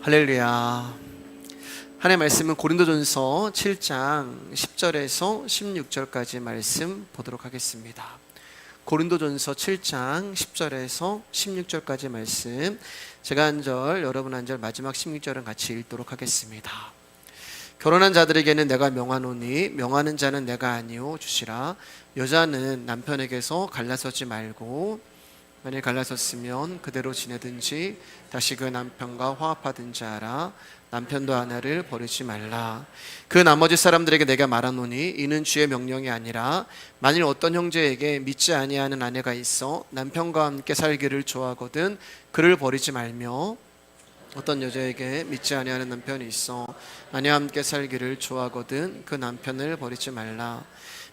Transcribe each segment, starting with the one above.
할렐루야. 하나님의 말씀은 고린도전서 7장 10절에서 16절까지 말씀 보도록 하겠습니다. 고린도전서 7장 10절에서 16절까지 말씀, 제가 한 절, 여러분 한 절, 마지막 16절은 같이 읽도록 하겠습니다. 결혼한 자들에게는 내가 명하노니 명하는 자는 내가 아니요 주시라. 여자는 남편에게서 갈라서지 말고 만일 갈라섰으면 그대로 지내든지 다시 그 남편과 화합하든지 하라. 남편도 아내를 버리지 말라. 그 나머지 사람들에게 내가 말하노니 이는 주의 명령이 아니라 만일 어떤 형제에게 믿지 아니하는 아내가 있어 남편과 함께 살기를 좋아하거든 그를 버리지 말며, 어떤 여자에게 믿지 아니하는 남편이 있어 아내와 함께 살기를 좋아하거든 그 남편을 버리지 말라.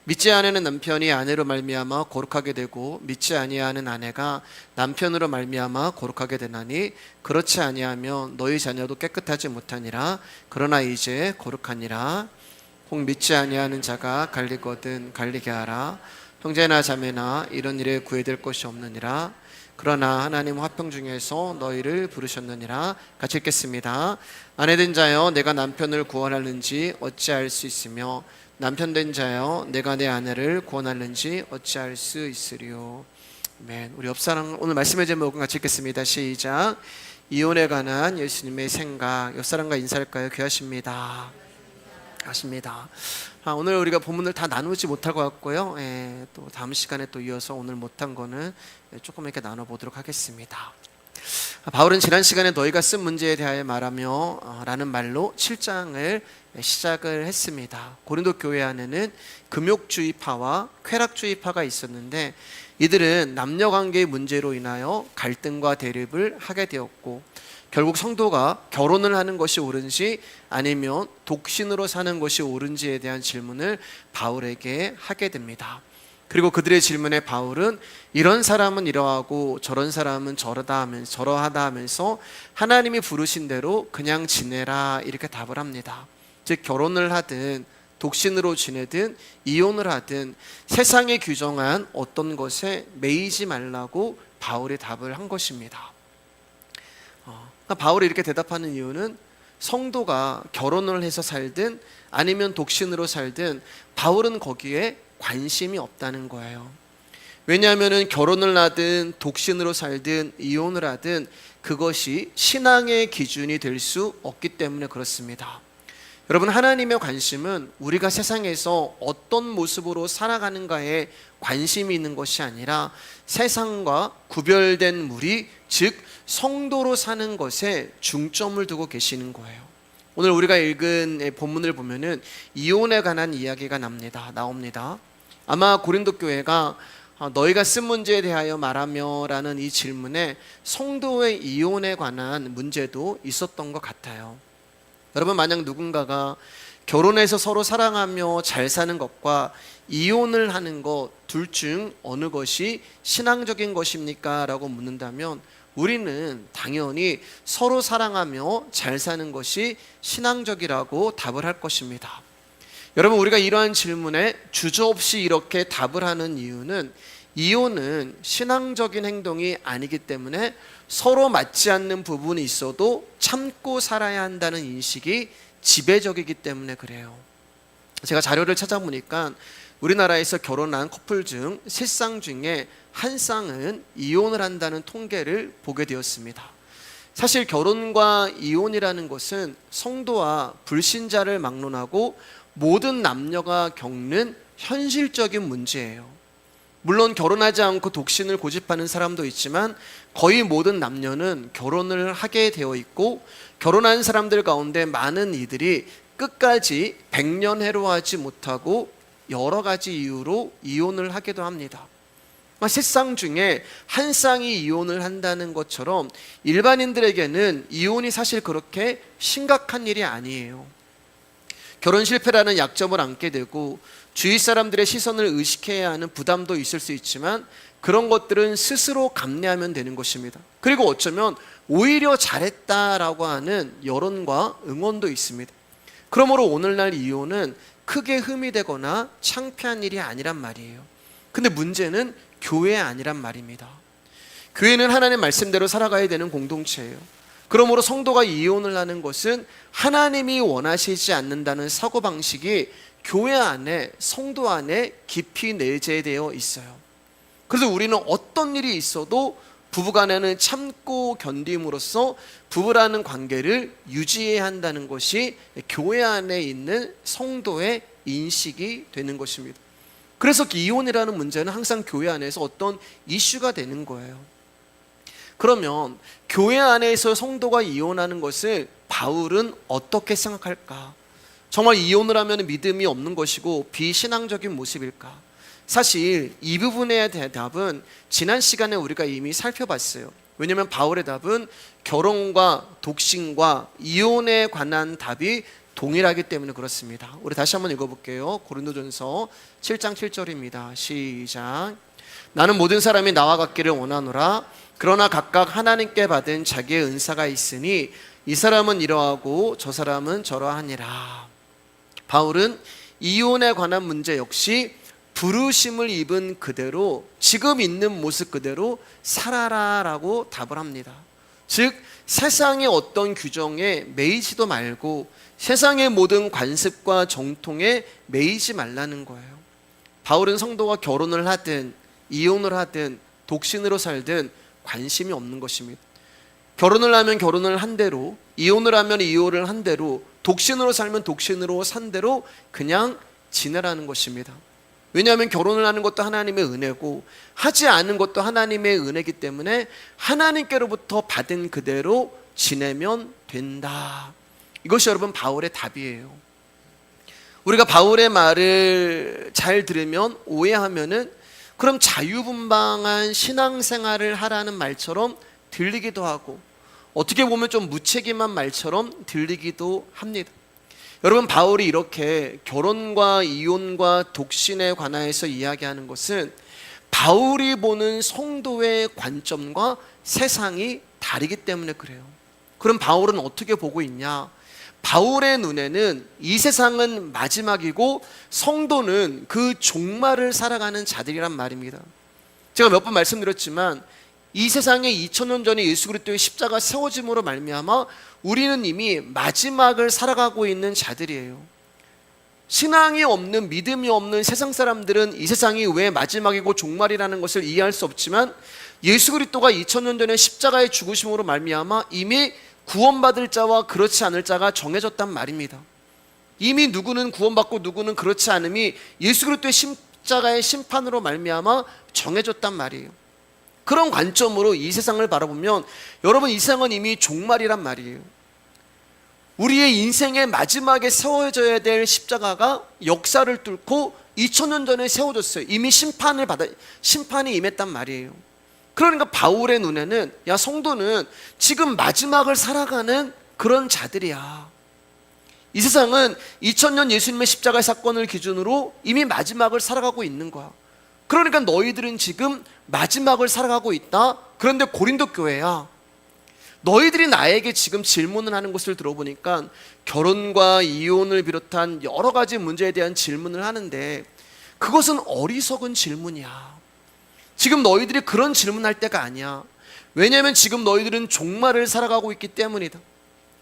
믿지 아니하는 남편이 아내로 말미암아 거룩하게 되고 믿지 아니하는 아내가 남편으로 말미암아 거룩하게 되나니 그렇지 아니하면 너희 자녀도 깨끗하지 못하니라. 그러나 이제 거룩하니라. 혹 믿지 아니하는 자가 갈리거든 갈리게 하라. 형제나 자매나 이런 일에 구애될 것이 없느니라. 그러나 하나님 화평 중에서 너희를 부르셨느니라. 같이 읽겠습니다. 아내된 자여 내가 남편을 구원하는지 어찌할 수 있으며 남편된 자여 내가 내 아내를 구원하는지 어찌할 수 있으리요. 아멘. 우리 옆사람 오늘 말씀의 제목은 같이 읽겠습니다. 시작. 이혼에 관한 예수님의 생각. 옆사람과 인사할까요? 귀하십니다. 하십니다. 오늘 우리가 본문을 다 나누지 못할 것 같고요. 또 다음 시간에 또 이어서 오늘 못한 거는 조금 이렇게 나눠보도록 하겠습니다. 바울은 지난 시간에 너희가 쓴 문제에 대하여 말하며 라는 말로 7장을 시작을 했습니다. 고린도 교회 안에는 금욕주의파와 쾌락주의파가 있었는데 이들은 남녀관계의 문제로 인하여 갈등과 대립을 하게 되었고, 결국 성도가 결혼을 하는 것이 옳은지 아니면 독신으로 사는 것이 옳은지에 대한 질문을 바울에게 하게 됩니다. 그리고 그들의 질문에 바울은 이런 사람은 이러하고 저런 사람은 저러하다 하면서 하나님이 부르신 대로 그냥 지내라 이렇게 답을 합니다. 즉 결혼을 하든 독신으로 지내든 이혼을 하든 세상이 규정한 어떤 것에 매이지 말라고 바울이 답을 한 것입니다. 바울이 이렇게 대답하는 이유는 성도가 결혼을 해서 살든 아니면 독신으로 살든 바울은 거기에 관심이 없다는 거예요. 왜냐하면 결혼을 하든 독신으로 살든 이혼을 하든 그것이 신앙의 기준이 될 수 없기 때문에 그렇습니다. 여러분, 하나님의 관심은 우리가 세상에서 어떤 모습으로 살아가는가에 관심이 있는 것이 아니라 세상과 구별된 무리, 즉 성도로 사는 것에 중점을 두고 계시는 거예요. 오늘 우리가 읽은 본문을 보면은 이혼에 관한 이야기가 나옵니다. 아마 고린도 교회가 너희가 쓴 문제에 대하여 말하며 라는 이 질문에 성도의 이혼에 관한 문제도 있었던 것 같아요. 여러분, 만약 누군가가 결혼해서 서로 사랑하며 잘 사는 것과 이혼을 하는 것 둘 중 어느 것이 신앙적인 것입니까? 라고 묻는다면 우리는 당연히 서로 사랑하며 잘 사는 것이 신앙적이라고 답을 할 것입니다. 여러분, 우리가 이러한 질문에 주저없이 이렇게 답을 하는 이유는 이혼은 신앙적인 행동이 아니기 때문에 서로 맞지 않는 부분이 있어도 참고 살아야 한다는 인식이 지배적이기 때문에 그래요. 제가 자료를 찾아보니까 우리나라에서 결혼한 커플 중 3쌍 중에 한 쌍은 이혼을 한다는 통계를 보게 되었습니다. 사실 결혼과 이혼이라는 것은 성도와 불신자를 막론하고 모든 남녀가 겪는 현실적인 문제예요. 물론 결혼하지 않고 독신을 고집하는 사람도 있지만 거의 모든 남녀는 결혼을 하게 되어 있고, 결혼한 사람들 가운데 많은 이들이 끝까지 백년해로하지 못하고 여러 가지 이유로 이혼을 하기도 합니다. 3쌍 중에 한 쌍이 이혼을 한다는 것처럼 일반인들에게는 이혼이 사실 그렇게 심각한 일이 아니에요. 결혼 실패라는 약점을 안게 되고 주위 사람들의 시선을 의식해야 하는 부담도 있을 수 있지만 그런 것들은 스스로 감내하면 되는 것입니다. 그리고 어쩌면 오히려 잘했다라고 하는 여론과 응원도 있습니다. 그러므로 오늘날 이혼은 크게 흠이 되거나 창피한 일이 아니란 말이에요. 근데 문제는 교회 아니란 말입니다. 교회는 하나님 말씀대로 살아가야 되는 공동체예요. 그러므로 성도가 이혼을 하는 것은 하나님이 원하시지 않는다는 사고방식이 교회 안에, 성도 안에 깊이 내재되어 있어요. 그래서 우리는 어떤 일이 있어도 부부간에는 참고 견딤으로써 부부라는 관계를 유지해야 한다는 것이 교회 안에 있는 성도의 인식이 되는 것입니다. 그래서 이혼이라는 문제는 항상 교회 안에서 어떤 이슈가 되는 거예요. 그러면 교회 안에서 성도가 이혼하는 것을 바울은 어떻게 생각할까? 정말 이혼을 하면 믿음이 없는 것이고 비신앙적인 모습일까? 사실 이 부분의 대답은 지난 시간에 우리가 이미 살펴봤어요. 왜냐하면 바울의 답은 결혼과 독신과 이혼에 관한 답이 동일하기 때문에 그렇습니다. 우리 다시 한번 읽어볼게요. 고린도전서 7장 7절입니다. 시작. 나는 모든 사람이 나와 같기를 원하노라. 그러나 각각 하나님께 받은 자기의 은사가 있으니 이 사람은 이러하고 저 사람은 저러하니라. 바울은 이혼에 관한 문제 역시 부르심을 입은 그대로, 지금 있는 모습 그대로 살아라라고 답을 합니다. 즉 세상의 어떤 규정에 매이지도 말고 세상의 모든 관습과 정통에 매이지 말라는 거예요. 바울은 성도가 결혼을 하든 이혼을 하든 독신으로 살든 관심이 없는 것입니다. 결혼을 하면 결혼을 한 대로, 이혼을 하면 이혼을 한 대로, 독신으로 살면 독신으로 산 대로 그냥 지내라는 것입니다. 왜냐하면 결혼을 하는 것도 하나님의 은혜고 하지 않은 것도 하나님의 은혜이기 때문에 하나님께로부터 받은 그대로 지내면 된다. 이것이 여러분 바울의 답이에요. 우리가 바울의 말을 잘 들으면 오해하면은 그럼 자유분방한 신앙생활을 하라는 말처럼 들리기도 하고 어떻게 보면 좀 무책임한 말처럼 들리기도 합니다. 여러분 바울이 이렇게 결혼과 이혼과 독신에 관하여서 이야기하는 것은 바울이 보는 성도의 관점과 세상이 다르기 때문에 그래요. 그럼 바울은 어떻게 보고 있냐? 바울의 눈에는 이 세상은 마지막이고 성도는 그 종말을 살아가는 자들이란 말입니다. 제가 몇 번 말씀드렸지만 이 세상에 2000년 전에 예수 그리스도의 십자가 세워짐으로 말미암아 우리는 이미 마지막을 살아가고 있는 자들이에요. 신앙이 없는, 믿음이 없는 세상 사람들은 이 세상이 왜 마지막이고 종말이라는 것을 이해할 수 없지만 예수 그리스도가 2000년 전에 십자가의 죽으심으로 말미암아 이미 구원받을 자와 그렇지 않을 자가 정해졌단 말입니다. 이미 누구는 구원받고 누구는 그렇지 않음이 예수 그리스도의 십자가의 심판으로 말미암아 정해졌단 말이에요. 그런 관점으로 이 세상을 바라보면 여러분 이 세상은 이미 종말이란 말이에요. 우리의 인생의 마지막에 세워져야 될 십자가가 역사를 뚫고 2000년 전에 세워졌어요. 이미 심판이 임했단 말이에요. 그러니까 바울의 눈에는 야 성도는 지금 마지막을 살아가는 그런 자들이야. 이 세상은 2000년 예수님의 십자가의 사건을 기준으로 이미 마지막을 살아가고 있는 거야. 그러니까 너희들은 지금 마지막을 살아가고 있다. 그런데 고린도 교회야, 너희들이 나에게 지금 질문을 하는 것을 들어보니까 결혼과 이혼을 비롯한 여러 가지 문제에 대한 질문을 하는데 그것은 어리석은 질문이야. 지금 너희들이 그런 질문할 때가 아니야. 왜냐하면 지금 너희들은 종말을 살아가고 있기 때문이다.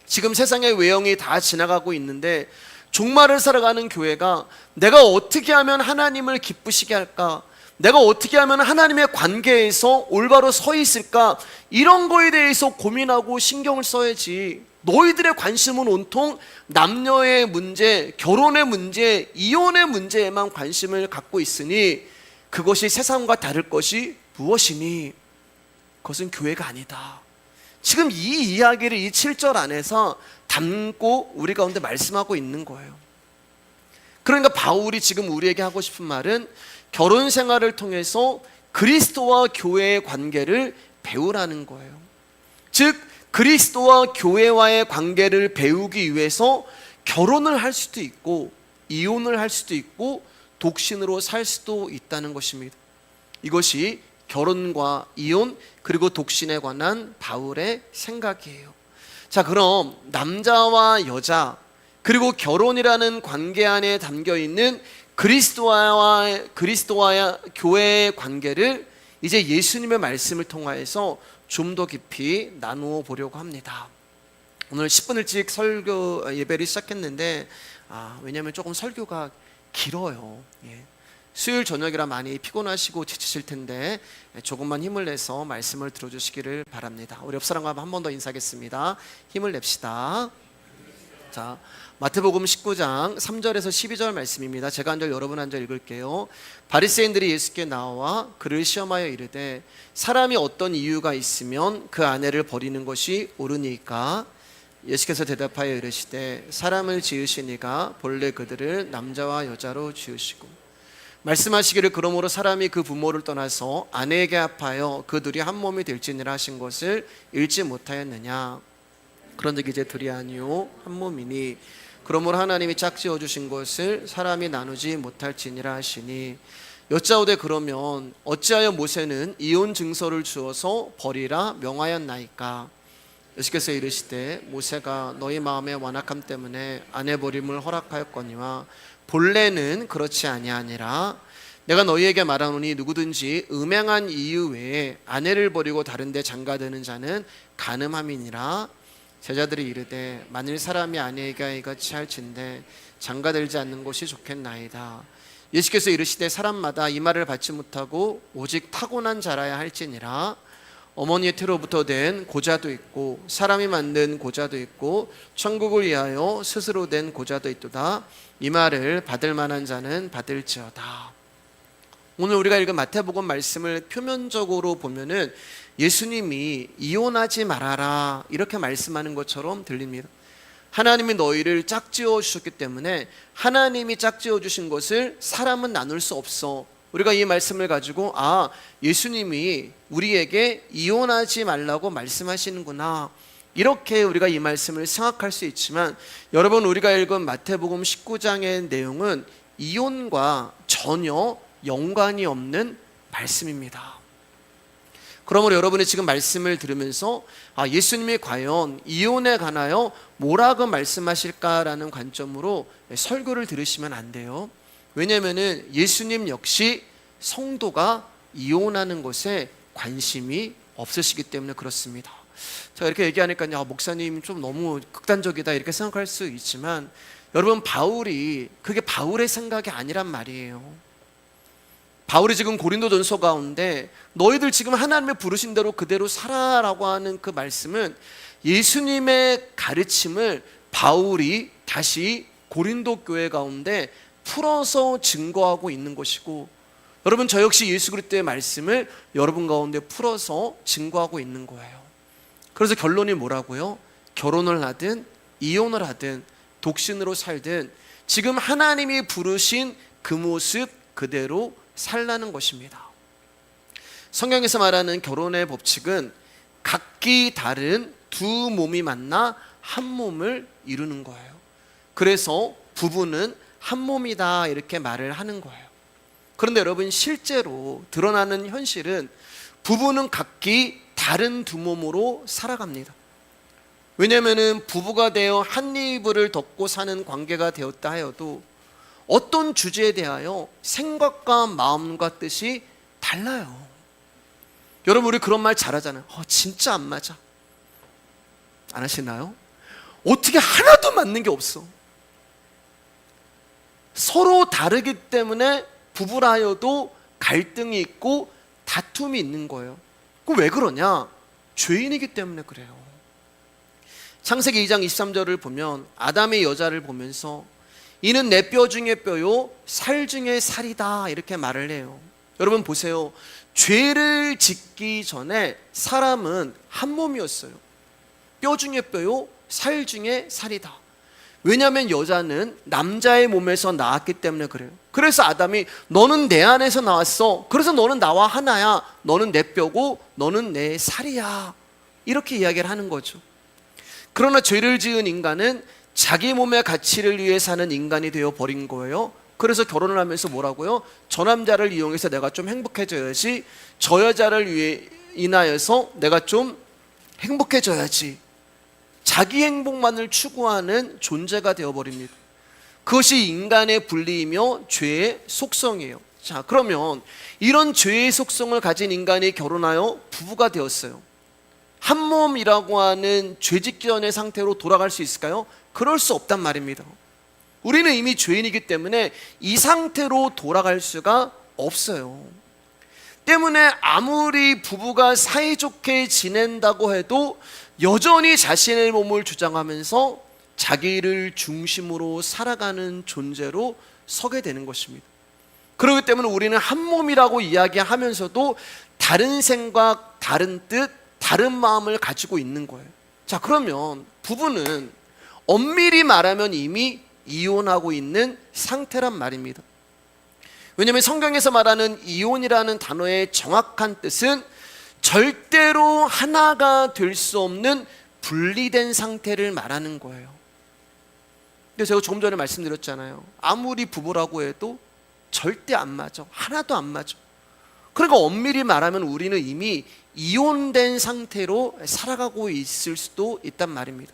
지금 세상의 외형이 다 지나가고 있는데 종말을 살아가는 교회가 내가 어떻게 하면 하나님을 기쁘시게 할까? 내가 어떻게 하면 하나님의 관계에서 올바로 서 있을까? 이런 거에 대해서 고민하고 신경을 써야지. 너희들의 관심은 온통 남녀의 문제, 결혼의 문제, 이혼의 문제에만 관심을 갖고 있으니 그것이 세상과 다를 것이 무엇이니? 그것은 교회가 아니다. 지금 이 이야기를 이 7절 안에서 담고 우리 가운데 말씀하고 있는 거예요. 그러니까 바울이 지금 우리에게 하고 싶은 말은 결혼 생활을 통해서 그리스도와 교회의 관계를 배우라는 거예요. 즉 그리스도와 교회와의 관계를 배우기 위해서 결혼을 할 수도 있고 이혼을 할 수도 있고 독신으로 살 수도 있다는 것입니다. 이것이 결혼과 이혼 그리고 독신에 관한 바울의 생각이에요. 자, 그럼 남자와 여자 그리고 결혼이라는 관계 안에 담겨 있는 그리스도와 교회의 관계를 이제 예수님의 말씀을 통하여서 좀 더 깊이 나누어 보려고 합니다. 오늘 10분 일찍 설교 예배를 시작했는데 왜냐하면 조금 설교가 길어요. 수요일 저녁이라 많이 피곤하시고 지치실 텐데 조금만 힘을 내서 말씀을 들어주시기를 바랍니다. 우리 옆 사람과 한 번 더 인사하겠습니다. 힘을 냅시다. 자, 마태복음 19장 3절에서 12절 말씀입니다. 제가 한 절 여러분 한 절 읽을게요. 바리새인들이 예수께 나와 그를 시험하여 이르되 사람이 어떤 이유가 있으면 그 아내를 버리는 것이 옳으니까? 예수께서 대답하여 이르시되 사람을 지으신 이가 본래 그들을 남자와 여자로 지으시고 말씀하시기를 그러므로 사람이 그 부모를 떠나서 아내에게 합하여 그 둘이 한 몸이 될지니라 하신 것을 읽지 못하였느냐? 그런즉 이제 둘이 아니요 한 몸이니 그러므로 하나님이 짝지어 주신 것을 사람이 나누지 못할지니라 하시니 여짜오되 그러면 어찌하여 모세는 이혼 증서를 주어서 버리라 명하였나이까? 예수께서 이르시되 모세가 너희 마음의 완악함 때문에 아내 버림을 허락하였거니와 본래는 그렇지 아니하니라. 내가 너희에게 말하노니 누구든지 음행한 이유 외에 아내를 버리고 다른 데 장가드는 자는 간음함이니라. 제자들이 이르되 만일 사람이 아내에게 이같이 할진대 장가들지 않는 것이 좋겠나이다. 예수께서 이르시되 사람마다 이 말을 받지 못하고 오직 타고난 자라야 할지니라. 어머니의 태로부터 된 고자도 있고 사람이 만든 고자도 있고 천국을 위하여 스스로 된 고자도 있도다. 이 말을 받을 만한 자는 받을지어다. 오늘 우리가 읽은 마태복음 말씀을 표면적으로 보면은 예수님이 이혼하지 말아라 이렇게 말씀하는 것처럼 들립니다. 하나님이 너희를 짝지어 주셨기 때문에 하나님이 짝지어 주신 것을 사람은 나눌 수 없어. 우리가 이 말씀을 가지고 예수님이 우리에게 이혼하지 말라고 말씀하시는구나 이렇게 우리가 이 말씀을 생각할 수 있지만 여러분 우리가 읽은 마태복음 19장의 내용은 이혼과 전혀 연관이 없는 말씀입니다. 그러므로 여러분이 지금 말씀을 들으면서 예수님이 과연 이혼에 관하여 뭐라고 말씀하실까라는 관점으로 설교를 들으시면 안 돼요. 왜냐하면 예수님 역시 성도가 이혼하는 것에 관심이 없으시기 때문에 그렇습니다. 제가 이렇게 얘기하니까 목사님 좀 너무 극단적이다 이렇게 생각할 수 있지만 여러분 그게 바울의 생각이 아니란 말이에요. 바울이 지금 고린도전서 가운데 너희들 지금 하나님의 부르신 대로 그대로 살아라고 하는 그 말씀은 예수님의 가르침을 바울이 다시 고린도 교회 가운데 풀어서 증거하고 있는 것이고 여러분 저 역시 예수 그리스도의 말씀을 여러분 가운데 풀어서 증거하고 있는 거예요. 그래서 결론이 뭐라고요? 결혼을 하든 이혼을 하든 독신으로 살든 지금 하나님이 부르신 그 모습 그대로 살라는 것입니다. 성경에서 말하는 결혼의 법칙은 각기 다른 두 몸이 만나 한 몸을 이루는 거예요. 그래서 부부는 한 몸이다 이렇게 말을 하는 거예요. 그런데 여러분 실제로 드러나는 현실은 부부는 각기 다른 두 몸으로 살아갑니다. 왜냐하면 부부가 되어 한 이불을 덮고 사는 관계가 되었다 하여도 어떤 주제에 대하여 생각과 마음과 뜻이 달라요. 여러분 우리 그런 말 잘하잖아요. 진짜 안 맞아. 안 하시나요? 어떻게 하나도 맞는 게 없어. 서로 다르기 때문에 부부라 하여도 갈등이 있고 다툼이 있는 거예요. 그 왜 그러냐? 죄인이기 때문에 그래요. 창세기 2장 23절을 보면 아담의 여자를 보면서 이는 내 뼈 중에 뼈요 살 중에 살이다 이렇게 말을 해요. 여러분 보세요. 죄를 짓기 전에 사람은 한 몸이었어요. 뼈 중에 뼈요 살 중에 살이다. 왜냐하면 여자는 남자의 몸에서 나왔기 때문에 그래요. 그래서 아담이 너는 내 안에서 나왔어. 그래서 너는 나와 하나야. 너는 내 뼈고 너는 내 살이야. 이렇게 이야기를 하는 거죠. 그러나 죄를 지은 인간은 자기 몸의 가치를 위해 사는 인간이 되어 버린 거예요. 그래서 결혼을 하면서 뭐라고요? 저 남자를 이용해서 내가 좀 행복해져야지, 저 여자를 위해 인하여서 내가 좀 행복해져야지, 자기 행복만을 추구하는 존재가 되어버립니다. 그것이 인간의 분리이며 죄의 속성이에요. 자, 그러면 이런 죄의 속성을 가진 인간이 결혼하여 부부가 되었어요. 한 몸이라고 하는 죄직전의 상태로 돌아갈 수 있을까요? 그럴 수 없단 말입니다. 우리는 이미 죄인이기 때문에 이 상태로 돌아갈 수가 없어요. 때문에 아무리 부부가 사이좋게 지낸다고 해도 여전히 자신의 몸을 주장하면서 자기를 중심으로 살아가는 존재로 서게 되는 것입니다. 그렇기 때문에 우리는 한 몸이라고 이야기하면서도 다른 생각, 다른 뜻, 다른 마음을 가지고 있는 거예요. 자, 그러면 부부는 엄밀히 말하면 이미 이혼하고 있는 상태란 말입니다. 왜냐하면 성경에서 말하는 이혼이라는 단어의 정확한 뜻은 절대로 하나가 될 수 없는 분리된 상태를 말하는 거예요. 근데 제가 조금 전에 말씀드렸잖아요. 아무리 부부라고 해도 절대 안 맞아. 하나도 안 맞아. 그러니까 엄밀히 말하면 우리는 이미 이혼된 상태로 살아가고 있을 수도 있단 말입니다.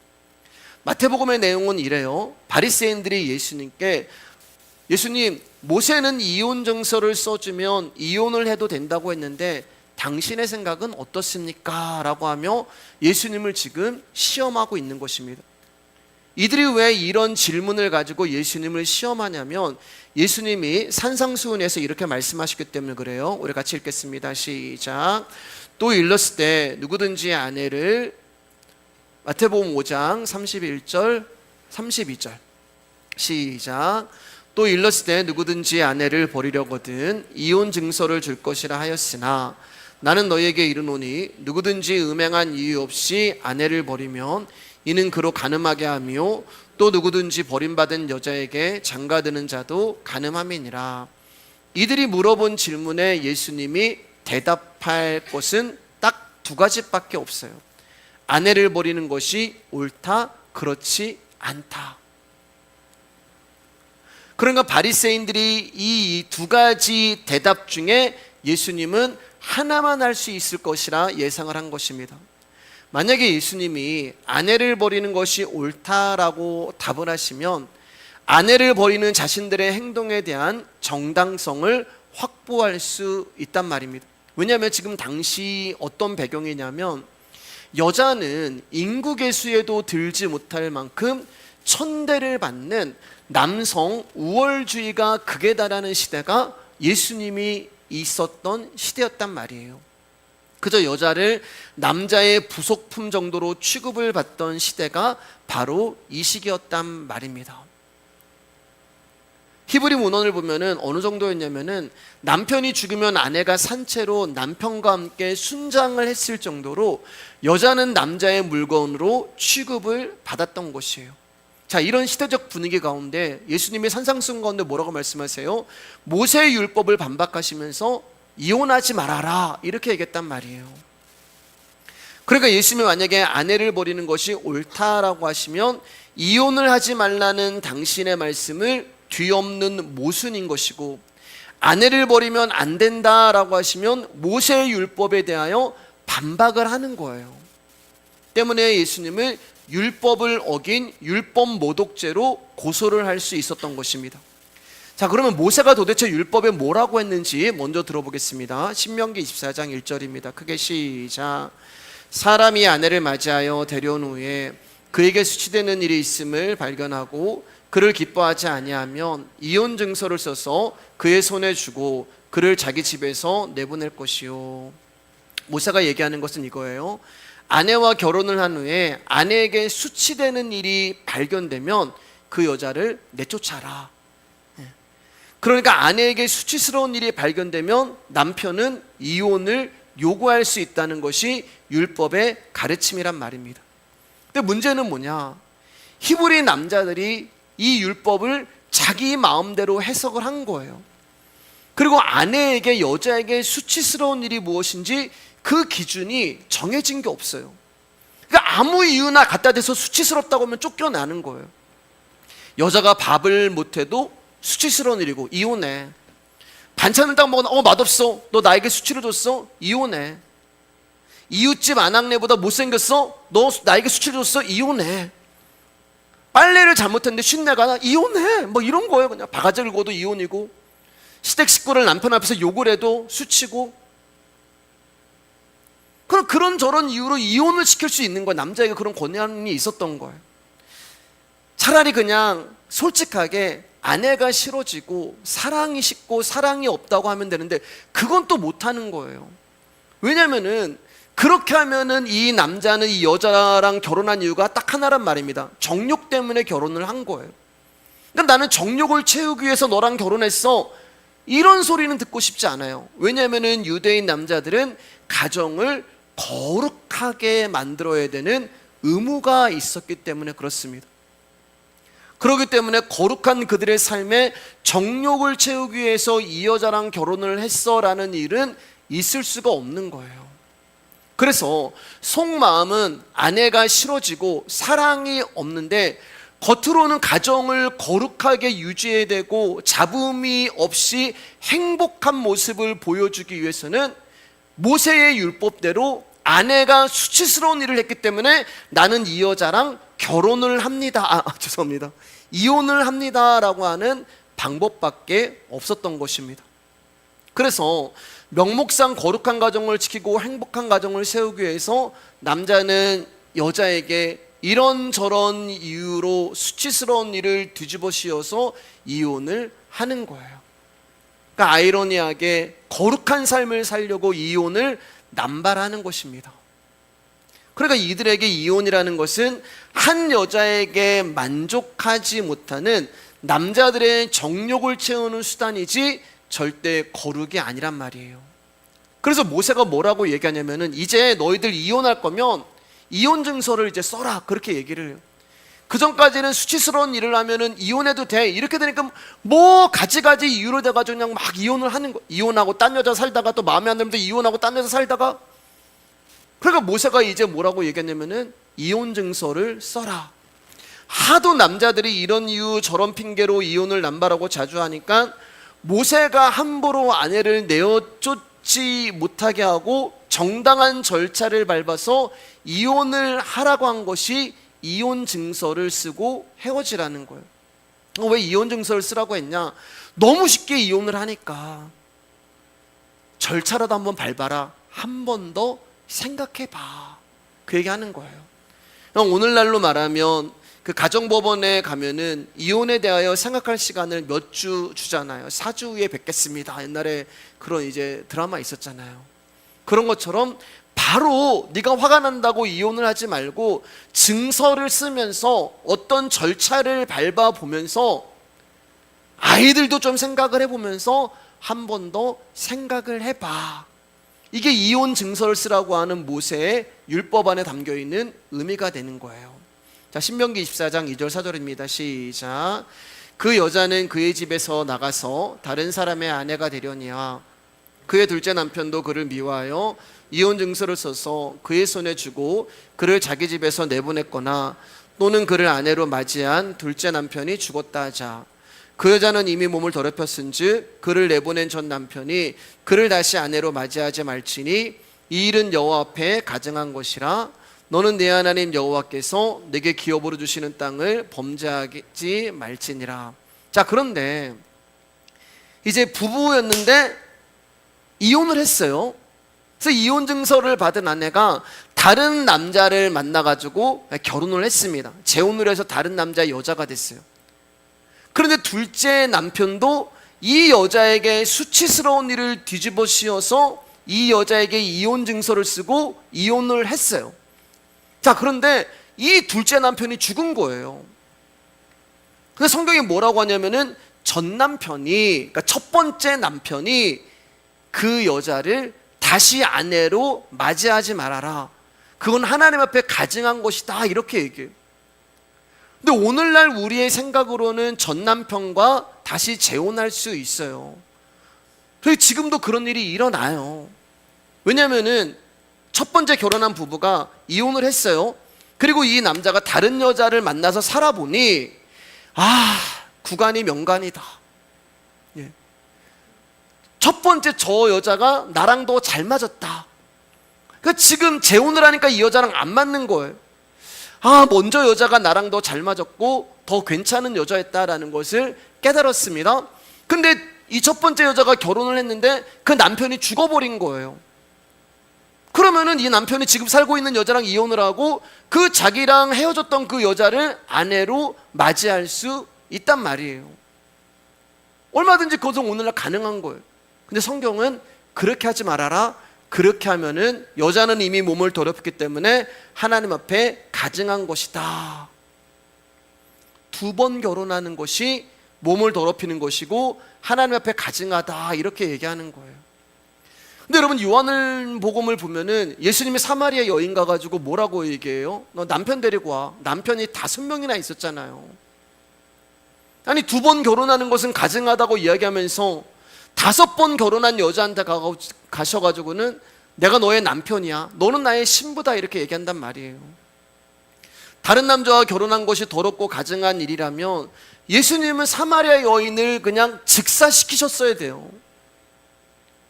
마태복음의 내용은 이래요. 바리새인들이 예수님께, 예수님, 모세는 이혼 증서를 써주면 이혼을 해도 된다고 했는데 당신의 생각은 어떻습니까? 라고 하며 예수님을 지금 시험하고 있는 것입니다. 이들이 왜 이런 질문을 가지고 예수님을 시험하냐면 예수님이 산상수훈에서 이렇게 말씀하셨기 때문에 그래요. 우리 같이 읽겠습니다. 시작. 또 일렀을 때 누구든지 아내를, 마태복음 5장 31절 32절 시작. 또 일렀을 때 누구든지 아내를 버리려거든 이혼 증서를 줄 것이라 하였으나 나는 너희에게 이르노니 누구든지 음행한 이유 없이 아내를 버리면 이는 그로 간음하게 하며 또 누구든지 버림받은 여자에게 장가드는 자도 간음함이니라. 이들이 물어본 질문에 예수님이 대답할 것은 딱 두 가지밖에 없어요. 아내를 버리는 것이 옳다, 그렇지 않다. 그러니까 바리새인들이 이 두 가지 대답 중에 예수님은 하나만 할 수 있을 것이라 예상을 한 것입니다. 만약에 예수님이 아내를 버리는 것이 옳다라고 답을 하시면 아내를 버리는 자신들의 행동에 대한 정당성을 확보할 수 있단 말입니다. 왜냐하면 지금 당시 어떤 배경이냐면 여자는 인구계수에도 들지 못할 만큼 천대를 받는 남성 우월주의가 극에 달하는 시대가 예수님이 있었던 시대였단 말이에요. 그저 여자를 남자의 부속품 정도로 취급을 받던 시대가 바로 이 시기였단 말입니다. 히브리 문헌을 보면은 어느 정도였냐면은 남편이 죽으면 아내가 산채로 남편과 함께 순장을 했을 정도로 여자는 남자의 물건으로 취급을 받았던 것이에요. 자, 이런 시대적 분위기 가운데 예수님이 산상수훈 가운데 뭐라고 말씀하세요? 모세의 율법을 반박하시면서 이혼하지 말아라 이렇게 얘기했단 말이에요. 그러니까 예수님이 만약에 아내를 버리는 것이 옳다라고 하시면 이혼을 하지 말라는 당신의 말씀을 뒤엎는 모순인 것이고, 아내를 버리면 안 된다라고 하시면 모세의 율법에 대하여 반박을 하는 거예요. 때문에 예수님을 율법을 어긴 율법 모독죄로 고소를 할 수 있었던 것입니다. 자, 그러면 모세가 도대체 율법에 뭐라고 했는지 먼저 들어보겠습니다. 신명기 24장 1절입니다. 크게 시작. 사람이 아내를 맞이하여 데려온 후에 그에게 수치되는 일이 있음을 발견하고 그를 기뻐하지 아니하면 이혼 증서를 써서 그의 손에 주고 그를 자기 집에서 내보낼 것이요. 모세가 얘기하는 것은 이거예요. 아내와 결혼을 한 후에 아내에게 수치되는 일이 발견되면 그 여자를 내쫓아라. 그러니까 아내에게 수치스러운 일이 발견되면 남편은 이혼을 요구할 수 있다는 것이 율법의 가르침이란 말입니다. 근데 문제는 뭐냐? 히브리 남자들이 이 율법을 자기 마음대로 해석을 한 거예요. 그리고 아내에게, 여자에게 수치스러운 일이 무엇인지 그 기준이 정해진 게 없어요. 그러니까 아무 이유나 갖다 대서 수치스럽다고 하면 쫓겨나는 거예요. 여자가 밥을 못해도 수치스러운 일이고 이혼해. 반찬을 딱 먹으면 맛없어. 너 나에게 수치를 줬어? 이혼해. 이웃집 아낙네보다 못생겼어? 너 나에게 수치를 줬어? 이혼해. 빨래를 잘못했는데 쉰내가 나? 이혼해. 뭐 이런 거예요. 그냥 바가지를 걷어도 이혼이고. 시댁 식구를 남편 앞에서 욕을 해도 수치고, 그럼 그런저런 이유로 이혼을 시킬 수 있는 거예요. 남자에게 그런 권한이 있었던 거예요. 차라리 그냥 솔직하게 아내가 싫어지고 사랑이 식고 사랑이 없다고 하면 되는데, 그건 또 못하는 거예요. 왜냐면은 그렇게 하면은 이 남자는 이 여자랑 결혼한 이유가 딱 하나란 말입니다. 정욕 때문에 결혼을 한 거예요. 그러니까 나는 정욕을 채우기 위해서 너랑 결혼했어, 이런 소리는 듣고 싶지 않아요. 왜냐면은 유대인 남자들은 가정을 거룩하게 만들어야 되는 의무가 있었기 때문에 그렇습니다. 그렇기 때문에 거룩한 그들의 삶에 정욕을 채우기 위해서 이 여자랑 결혼을 했어라는 일은 있을 수가 없는 거예요. 그래서 속마음은 아내가 싫어지고 사랑이 없는데 겉으로는 가정을 거룩하게 유지해야 되고 잡음이 없이 행복한 모습을 보여주기 위해서는 모세의 율법대로 아내가 수치스러운 일을 했기 때문에 나는 이 여자랑 결혼을 합니다. 죄송합니다. 이혼을 합니다라고 하는 방법밖에 없었던 것입니다. 그래서 명목상 거룩한 가정을 지키고 행복한 가정을 세우기 위해서 남자는 여자에게 이런저런 이유로 수치스러운 일을 뒤집어 씌워서 이혼을 하는 거예요. 그러니까 아이러니하게 거룩한 삶을 살려고 이혼을 남발하는 것입니다. 그러니까 이들에게 이혼이라는 것은 한 여자에게 만족하지 못하는 남자들의 정욕을 채우는 수단이지 절대 거룩이 아니란 말이에요. 그래서 모세가 뭐라고 얘기하냐면은, 이제 너희들 이혼할 거면 이혼 증서를 이제 써라, 그렇게 얘기를 해요. 그 전까지는 수치스러운 일을 하면은 이혼해도 돼, 이렇게 되니까 뭐 가지가지 이유로 돼가지고 그냥 막 이혼을 하는 거. 이혼하고 딴 여자 살다가 또 마음에 안 들면 이혼하고 딴 여자 살다가. 그러니까 모세가 이제 뭐라고 얘기했냐면은 이혼 증서를 써라. 하도 남자들이 이런 이유 저런 핑계로 이혼을 남발하고 자주 하니까 모세가 함부로 아내를 내어쫓지 못하게 하고 정당한 절차를 밟아서 이혼을 하라고 한 것이 이혼 증서를 쓰고 헤어지라는 거예요. 왜 이혼 증서를 쓰라고 했냐? 너무 쉽게 이혼을 하니까 절차라도 한번 밟아라, 한 번 더 생각해봐, 그 얘기하는 거예요. 오늘날로 말하면 그 가정법원에 가면은 이혼에 대하여 생각할 시간을 몇 주 주잖아요. 4주 후에 뵙겠습니다. 옛날에 그런 이제 드라마 있었잖아요. 그런 것처럼 바로 네가 화가 난다고 이혼을 하지 말고 증서를 쓰면서 어떤 절차를 밟아 보면서 아이들도 좀 생각을 해보면서 한 번 더 생각을 해봐. 이게 이혼 증서를 쓰라고 하는 모세의 율법 안에 담겨있는 의미가 되는 거예요. 자, 신명기 24장 2절 4절입니다. 시작. 그 여자는 그의 집에서 나가서 다른 사람의 아내가 되려니와 그의 둘째 남편도 그를 미워하여 이혼 증서를 써서 그의 손에 주고 그를 자기 집에서 내보냈거나 또는 그를 아내로 맞이한 둘째 남편이 죽었다 하자. 그 여자는 이미 몸을 더럽혔은즉 그를 내보낸 전 남편이 그를 다시 아내로 맞이하지 말지니 이 일은 여호와 앞에 가증한 것이라. 너는 내 하나님 여호와께서 내게 기업으로 주시는 땅을 범죄하지 말지니라. 자, 그런데 이제 부부였는데 이혼을 했어요. 그래서 이혼 증서를 받은 아내가 다른 남자를 만나가지고 결혼을 했습니다. 재혼을 해서 다른 남자의 여자가 됐어요. 그런데 둘째 남편도 이 여자에게 수치스러운 일을 뒤집어 씌워서 이 여자에게 이혼 증서를 쓰고 이혼을 했어요. 자, 그런데 이 둘째 남편이 죽은 거예요. 근데 성경이 뭐라고 하냐면은 전 남편이, 그러니까 첫 번째 남편이 그 여자를 다시 아내로 맞이하지 말아라. 그건 하나님 앞에 가증한 것이다, 이렇게 얘기해요. 근데 오늘날 우리의 생각으로는 전 남편과 다시 재혼할 수 있어요. 지금도 그런 일이 일어나요. 왜냐면은 첫 번째 결혼한 부부가 이혼을 했어요. 그리고 이 남자가 다른 여자를 만나서 살아보니 구간이 명간이다. 예. 첫 번째 저 여자가 나랑 더 잘 맞았다. 그러니까 지금 재혼을 하니까 이 여자랑 안 맞는 거예요. 먼저 여자가 나랑 더 잘 맞았고 더 괜찮은 여자였다라는 것을 깨달았습니다. 근데 이 첫 번째 여자가 결혼을 했는데 그 남편이 죽어버린 거예요. 그러면은 이 남편이 지금 살고 있는 여자랑 이혼을 하고 그 자기랑 헤어졌던 그 여자를 아내로 맞이할 수 있단 말이에요. 얼마든지 그것은 오늘날 가능한 거예요. 근데 성경은 그렇게 하지 말아라. 그렇게 하면은 여자는 이미 몸을 더럽혔기 때문에 하나님 앞에 가증한 것이다. 2번 결혼하는 것이 몸을 더럽히는 것이고 하나님 앞에 가증하다, 이렇게 얘기하는 거예요. 근데 여러분, 요한복음을 보면은 예수님이 사마리아 여인 가가지고 뭐라고 얘기해요? 너 남편 데리고 와. 남편이 5명이나 있었잖아요. 아니, 2번 결혼하는 것은 가증하다고 이야기하면서 5번 결혼한 여자한테 가셔가지고는 내가 너의 남편이야, 너는 나의 신부다, 이렇게 얘기한단 말이에요. 다른 남자와 결혼한 것이 더럽고 가증한 일이라면 예수님은 사마리아 여인을 그냥 직사시키셨어야 돼요.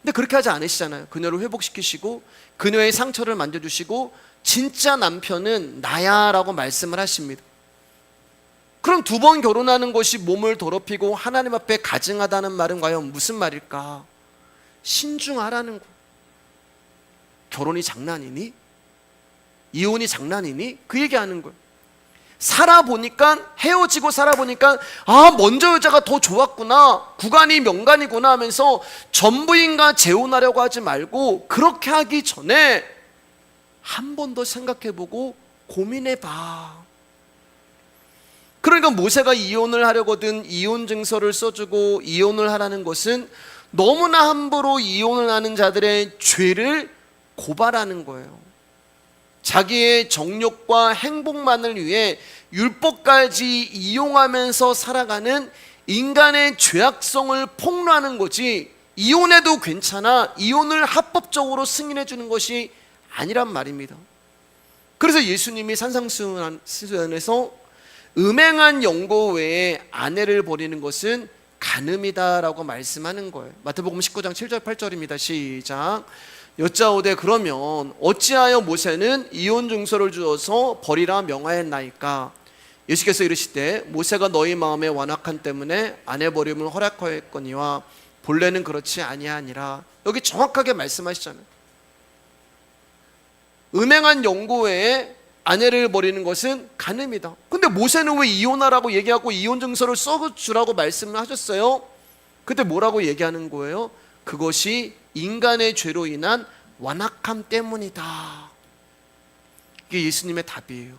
근데 그렇게 하지 않으시잖아요. 그녀를 회복시키시고 그녀의 상처를 만져주시고 진짜 남편은 나야 라고 말씀을 하십니다. 그럼 2번 결혼하는 것이 몸을 더럽히고 하나님 앞에 가증하다는 말은 과연 무슨 말일까? 신중하라는 거. 결혼이 장난이니? 이혼이 장난이니? 그 얘기하는 거예요. 살아보니까, 헤어지고 살아보니까 먼저 여자가 더 좋았구나, 구간이 명간이구나 하면서 전부인과 재혼하려고 하지 말고 그렇게 하기 전에 한 번 더 생각해보고 고민해봐. 그러니까 모세가 이혼을 하려거든 이혼 증서를 써주고 이혼을 하라는 것은 너무나 함부로 이혼을 하는 자들의 죄를 고발하는 거예요. 자기의 정욕과 행복만을 위해 율법까지 이용하면서 살아가는 인간의 죄악성을 폭로하는 거지, 이혼해도 괜찮아, 이혼을 합법적으로 승인해 주는 것이 아니란 말입니다. 그래서 예수님이 산상수훈에서 음행한 영고 외에 아내를 버리는 것은 간음이다라고 말씀하는 거예요. 마태복음 19장 7절 8절입니다. 시작. 여짜오되 그러면 어찌하여 모세는 이혼 증서를 주어서 버리라 명하였나이까? 예수께서 이르시되 모세가 너희 마음의 완악함 때문에 아내 버림을 허락하였거니와 본래는 그렇지 아니하니라. 여기 정확하게 말씀하시잖아요. 음행한 영고 외에 아내를 버리는 것은 간음이다. 근데 모세는 왜 이혼하라고 얘기하고 이혼 증서를 써주라고 말씀을 하셨어요? 그때 뭐라고 얘기하는 거예요? 그것이 인간의 죄로 인한 완악함 때문이다. 이게 예수님의 답이에요.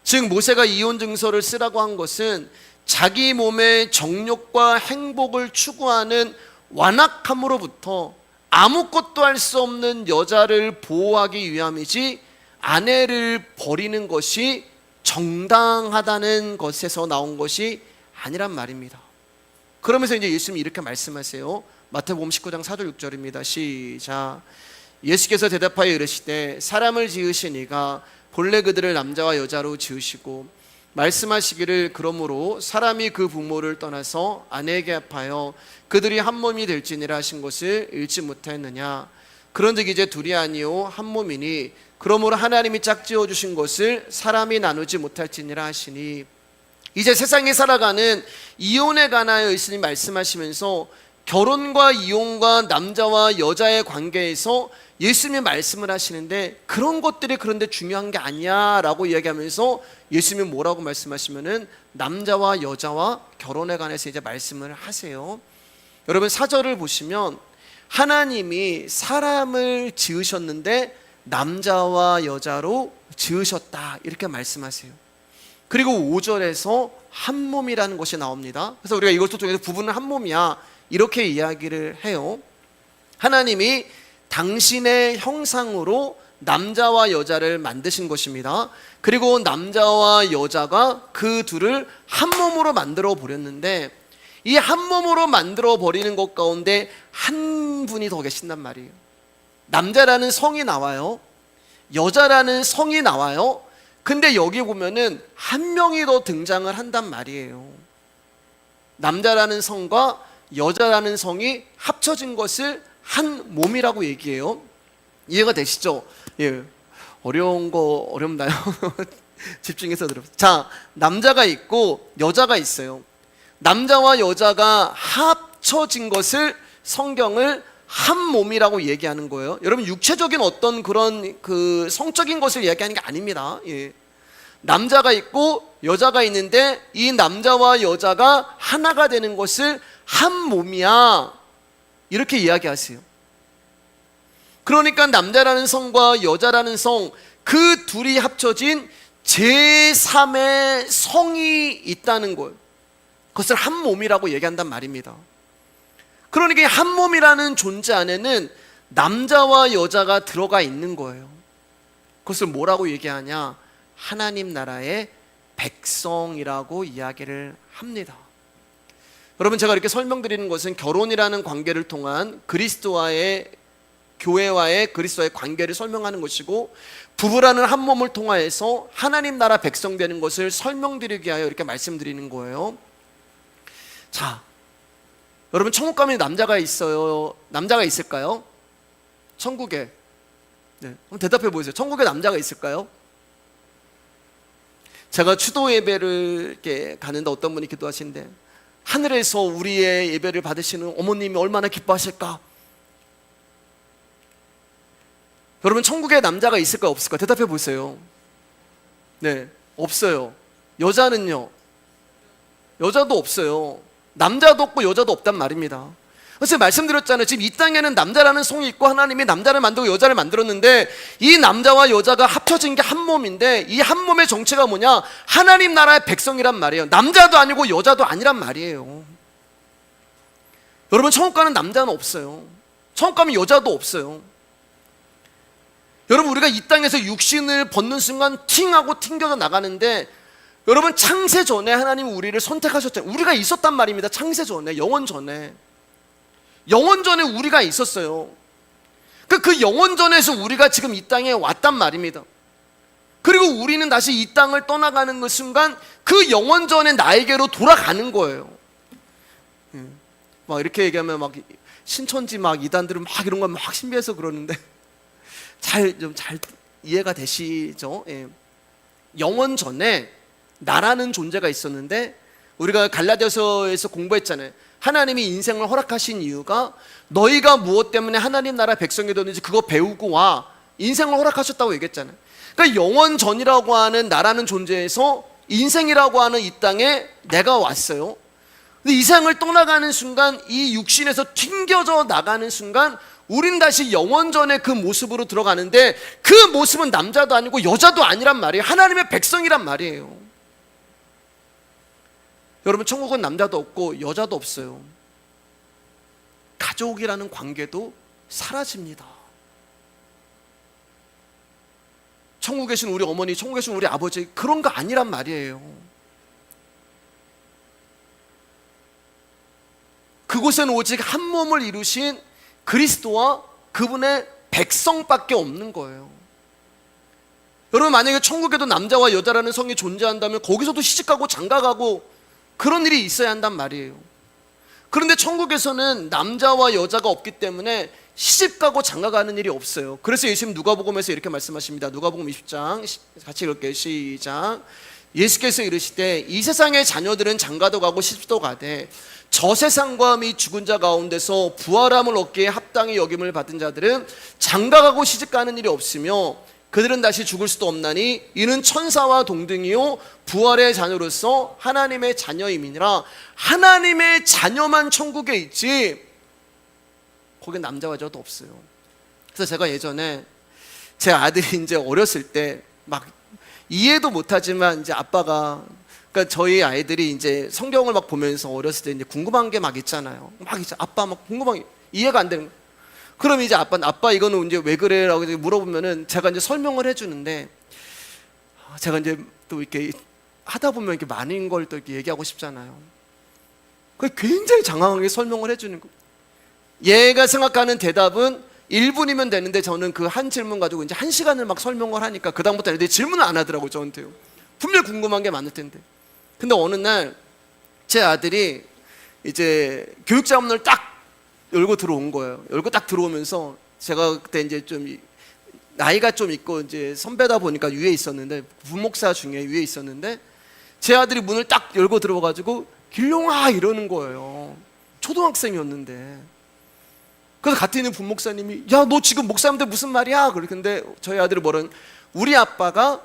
즉 모세가 이혼 증서를 쓰라고 한 것은 자기 몸의 정욕과 행복을 추구하는 완악함으로부터 아무것도 할 수 없는 여자를 보호하기 위함이지, 아내를 버리는 것이 정당하다는 것에서 나온 것이 아니란 말입니다. 그러면서 이제 예수님이 이렇게 말씀하세요. 마태복음 19장 4절 6절입니다. 시작. 예수께서 대답하여 이르시되 사람을 지으신 이가 본래 그들을 남자와 여자로 지으시고 말씀하시기를 그러므로 사람이 그 부모를 떠나서 아내에게 합하여 그들이 한 몸이 될지니라 하신 것을 읽지 못하였느냐? 그런즉 이제 둘이 아니요 한 몸이니 그러므로 하나님이 짝지어 주신 것을 사람이 나누지 못할지니라 하시니, 이제 세상에 살아가는 이혼에 관하여 예수님 말씀하시면서 결혼과 이혼과 남자와 여자의 관계에서 예수님이 말씀을 하시는데 그런 것들이 그런데 중요한 게 아니야 라고 이야기하면서 예수님이 뭐라고 말씀하시면은 남자와 여자와 결혼에 관해서 이제 말씀을 하세요. 여러분 4절을 보시면 하나님이 사람을 지으셨는데 남자와 여자로 지으셨다 이렇게 말씀하세요. 그리고 5절에서 한 몸이라는 것이 나옵니다. 그래서 우리가 이것도 통해서 부부는 한 몸이야 이렇게 이야기를 해요. 하나님이 당신의 형상으로 남자와 여자를 만드신 것입니다. 그리고 남자와 여자가 그 둘을 한 몸으로 만들어 버렸는데, 이 한 몸으로 만들어 버리는 것 가운데 한 분이 더 계신단 말이에요. 남자라는 성이 나와요. 여자라는 성이 나와요. 근데 여기 보면은 한 명이 더 등장을 한단 말이에요. 남자라는 성과 여자라는 성이 합쳐진 것을 한 몸이라고 얘기해요. 이해가 되시죠? 예. 어려운 거 어렵나요? 집중해서 들어보세요. 자, 남자가 있고 여자가 있어요. 남자와 여자가 합쳐진 것을 성경을 한 몸이라고 얘기하는 거예요. 여러분, 육체적인 어떤 그런 그 성적인 것을 얘기하는 게 아닙니다. 예. 남자가 있고 여자가 있는데 이 남자와 여자가 하나가 되는 것을 한 몸이야, 이렇게 이야기하세요. 그러니까 남자라는 성과 여자라는 성, 그 둘이 합쳐진 제3의 성이 있다는 걸, 그것을 한 몸이라고 얘기한단 말입니다. 그러니까 한 몸이라는 존재 안에는 남자와 여자가 들어가 있는 거예요. 그것을 뭐라고 얘기하냐? 하나님 나라의 백성이라고 이야기를 합니다. 여러분, 제가 이렇게 설명드리는 것은 결혼이라는 관계를 통한 그리스도와의, 교회와의 그리스도와의 관계를 설명하는 것이고, 부부라는 한 몸을 통하여서 하나님 나라 백성 되는 것을 설명드리기 위하여 이렇게 말씀드리는 거예요. 자, 여러분, 천국 가면 남자가 있어요? 남자가 있을까요? 천국에. 네, 한번 대답해 보세요. 천국에 남자가 있을까요? 제가 추도 예배를 이렇게 가는데 어떤 분이 기도하시는데, 하늘에서 우리의 예배를 받으시는 어머님이 얼마나 기뻐하실까? 여러분, 천국에 남자가 있을까 없을까? 대답해 보세요. 네, 없어요. 여자는요? 여자도 없어요. 남자도 없고 여자도 없단 말입니다. 그래서 말씀드렸잖아요. 지금 이 땅에는 남자라는 성이 있고 하나님이 남자를 만들고 여자를 만들었는데, 이 남자와 여자가 합쳐진 게 한 몸인데, 이 한 몸의 정체가 뭐냐? 하나님 나라의 백성이란 말이에요. 남자도 아니고 여자도 아니란 말이에요. 여러분, 천국 가는 남자는 없어요. 천국 가면 여자도 없어요. 여러분, 우리가 이 땅에서 육신을 벗는 순간 팅하고 튕겨져 나가는데, 여러분, 창세 전에 하나님은 우리를 선택하셨잖아요. 우리가 있었단 말입니다. 창세 전에, 영원 전에. 영원 전에 우리가 있었어요. 그 영원 전에서 우리가 지금 이 땅에 왔단 말입니다. 그리고 우리는 다시 이 땅을 떠나가는 그 순간 그 영원 전에 나에게로 돌아가는 거예요. 막 이렇게 얘기하면 막 신천지 막 이단들은 막 이런 거 막 신비해서 그러는데 잘 이해가 되시죠? 예. 영원 전에 나라는 존재가 있었는데, 우리가 갈라디아서에서 공부했잖아요. 하나님이 인생을 허락하신 이유가 너희가 무엇 때문에 하나님 나라 백성이 되는지 그거 배우고 와, 인생을 허락하셨다고 얘기했잖아요. 그러니까 영원 전이라고 하는 나라는 존재에서 인생이라고 하는 이 땅에 내가 왔어요. 근데 이 세상을 떠나가는 순간, 이 육신에서 튕겨져 나가는 순간 우린 다시 영원 전의 그 모습으로 들어가는데, 그 모습은 남자도 아니고 여자도 아니란 말이에요. 하나님의 백성이란 말이에요. 여러분, 천국은 남자도 없고 여자도 없어요. 가족이라는 관계도 사라집니다. 천국에 계신 우리 어머니, 천국에 계신 우리 아버지, 그런 거 아니란 말이에요. 그곳에는 오직 한 몸을 이루신 그리스도와 그분의 백성밖에 없는 거예요. 여러분, 만약에 천국에도 남자와 여자라는 성이 존재한다면 거기서도 시집가고 장가가고 그런 일이 있어야 한단 말이에요. 그런데 천국에서는 남자와 여자가 없기 때문에 시집가고 장가가는 일이 없어요. 그래서 예수님 누가복음에서 이렇게 말씀하십니다. 누가복음 20장 같이 읽을게요. 시작. 예수께서 이르시되 이 세상의 자녀들은 장가도 가고 시집도 가되 저 세상과 및 죽은 자 가운데서 부활함을 얻기에 합당히 여김을 받은 자들은 장가가고 시집가는 일이 없으며 그들은 다시 죽을 수도 없나니 이는 천사와 동등이요 부활의 자녀로서 하나님의 자녀임이니라. 하나님의 자녀만 천국에 있지 거긴 남자와 여자도 없어요. 그래서 제가 예전에 제 아들이 이제 어렸을 때 막 이해도 못하지만 이제 아빠가, 그러니까 저희 아이들이 이제 성경을 막 보면서 어렸을 때 이제 궁금한 게 막 있잖아요. 막 이제 아빠 막 궁금한 게 이해가 안 되는 거예요. 그럼 이제 아빠 이거는 이제 왜 그래? 라고 물어보면은 제가 이제 설명을 해주는데, 제가 이제 또 이렇게 하다 보면 이렇게 많은 걸 또 이렇게 얘기하고 싶잖아요. 그게 굉장히 장황하게 설명을 해주는 거예요. 얘가 생각하는 대답은 1분이면 되는데 저는 그 한 질문 가지고 이제 1시간을 막 설명을 하니까 그다음부터 애들이 질문을 안 하더라고요, 저한테요. 분명히 궁금한 게 많을 텐데. 근데 어느 날 제 아들이 이제 교육자문을 딱 열고 들어온 거예요. 열고 딱 들어오면서 제가 그때 이제 좀 나이가 좀 있고 이제 선배다 보니까 위에 있었는데, 부목사 중에 위에 있었는데 제 아들이 문을 딱 열고 들어와가지고 길룡아 이러는 거예요. 초등학생이었는데. 그래서 같은 있는 부목사님이 야, 너 지금 목사님한테 무슨 말이야? 근데 저희 아들이 뭐라는, 우리 아빠가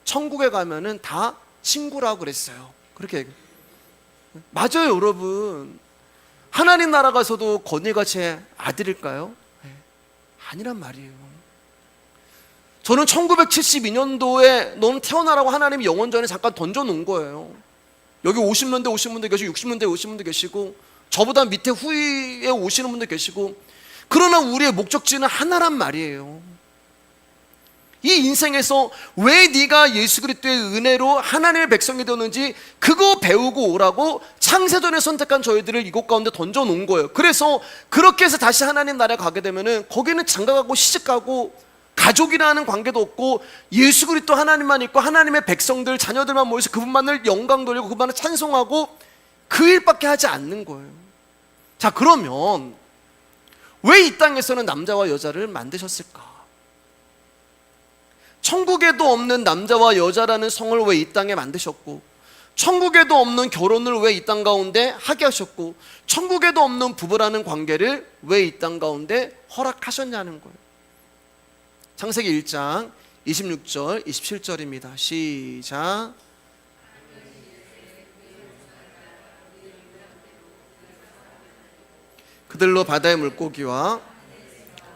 천국에 가면은 다 친구라고 그랬어요. 그렇게 얘기해요. 맞아요, 여러분. 하나님 나라 가서도 건이가 제 아들일까요? 아니란 말이에요. 저는 1972년도에 넌 태어나라고 하나님이 영원전에 잠깐 던져놓은 거예요. 여기 50년대 오신 분들 계시고 60년대 오신 분들 계시고 저보다 밑에 후에 오시는 분들 계시고, 그러나 우리의 목적지는 하나란 말이에요. 이 인생에서 왜 네가 예수 그리스도의 은혜로 하나님의 백성이 되었는지 그거 배우고 오라고 창세전에 선택한 저희들을 이곳 가운데 던져놓은 거예요. 그래서 그렇게 해서 다시 하나님 나라에 가게 되면은 거기는 장가가고 시집가고 가족이라는 관계도 없고 예수 그리스도 하나님만 있고 하나님의 백성들 자녀들만 모여서 그분만을 영광 돌리고 그분만을 찬송하고 그 일밖에 하지 않는 거예요. 자, 그러면 왜 이 땅에서는 남자와 여자를 만드셨을까? 천국에도 없는 남자와 여자라는 성을 왜 이 땅에 만드셨고, 천국에도 없는 결혼을 왜 이 땅 가운데 하게 하셨고, 천국에도 없는 부부라는 관계를 왜 이 땅 가운데 허락하셨냐는 거예요. 창세기 1장 26절 27절입니다 시작. 그들로 바다의 물고기와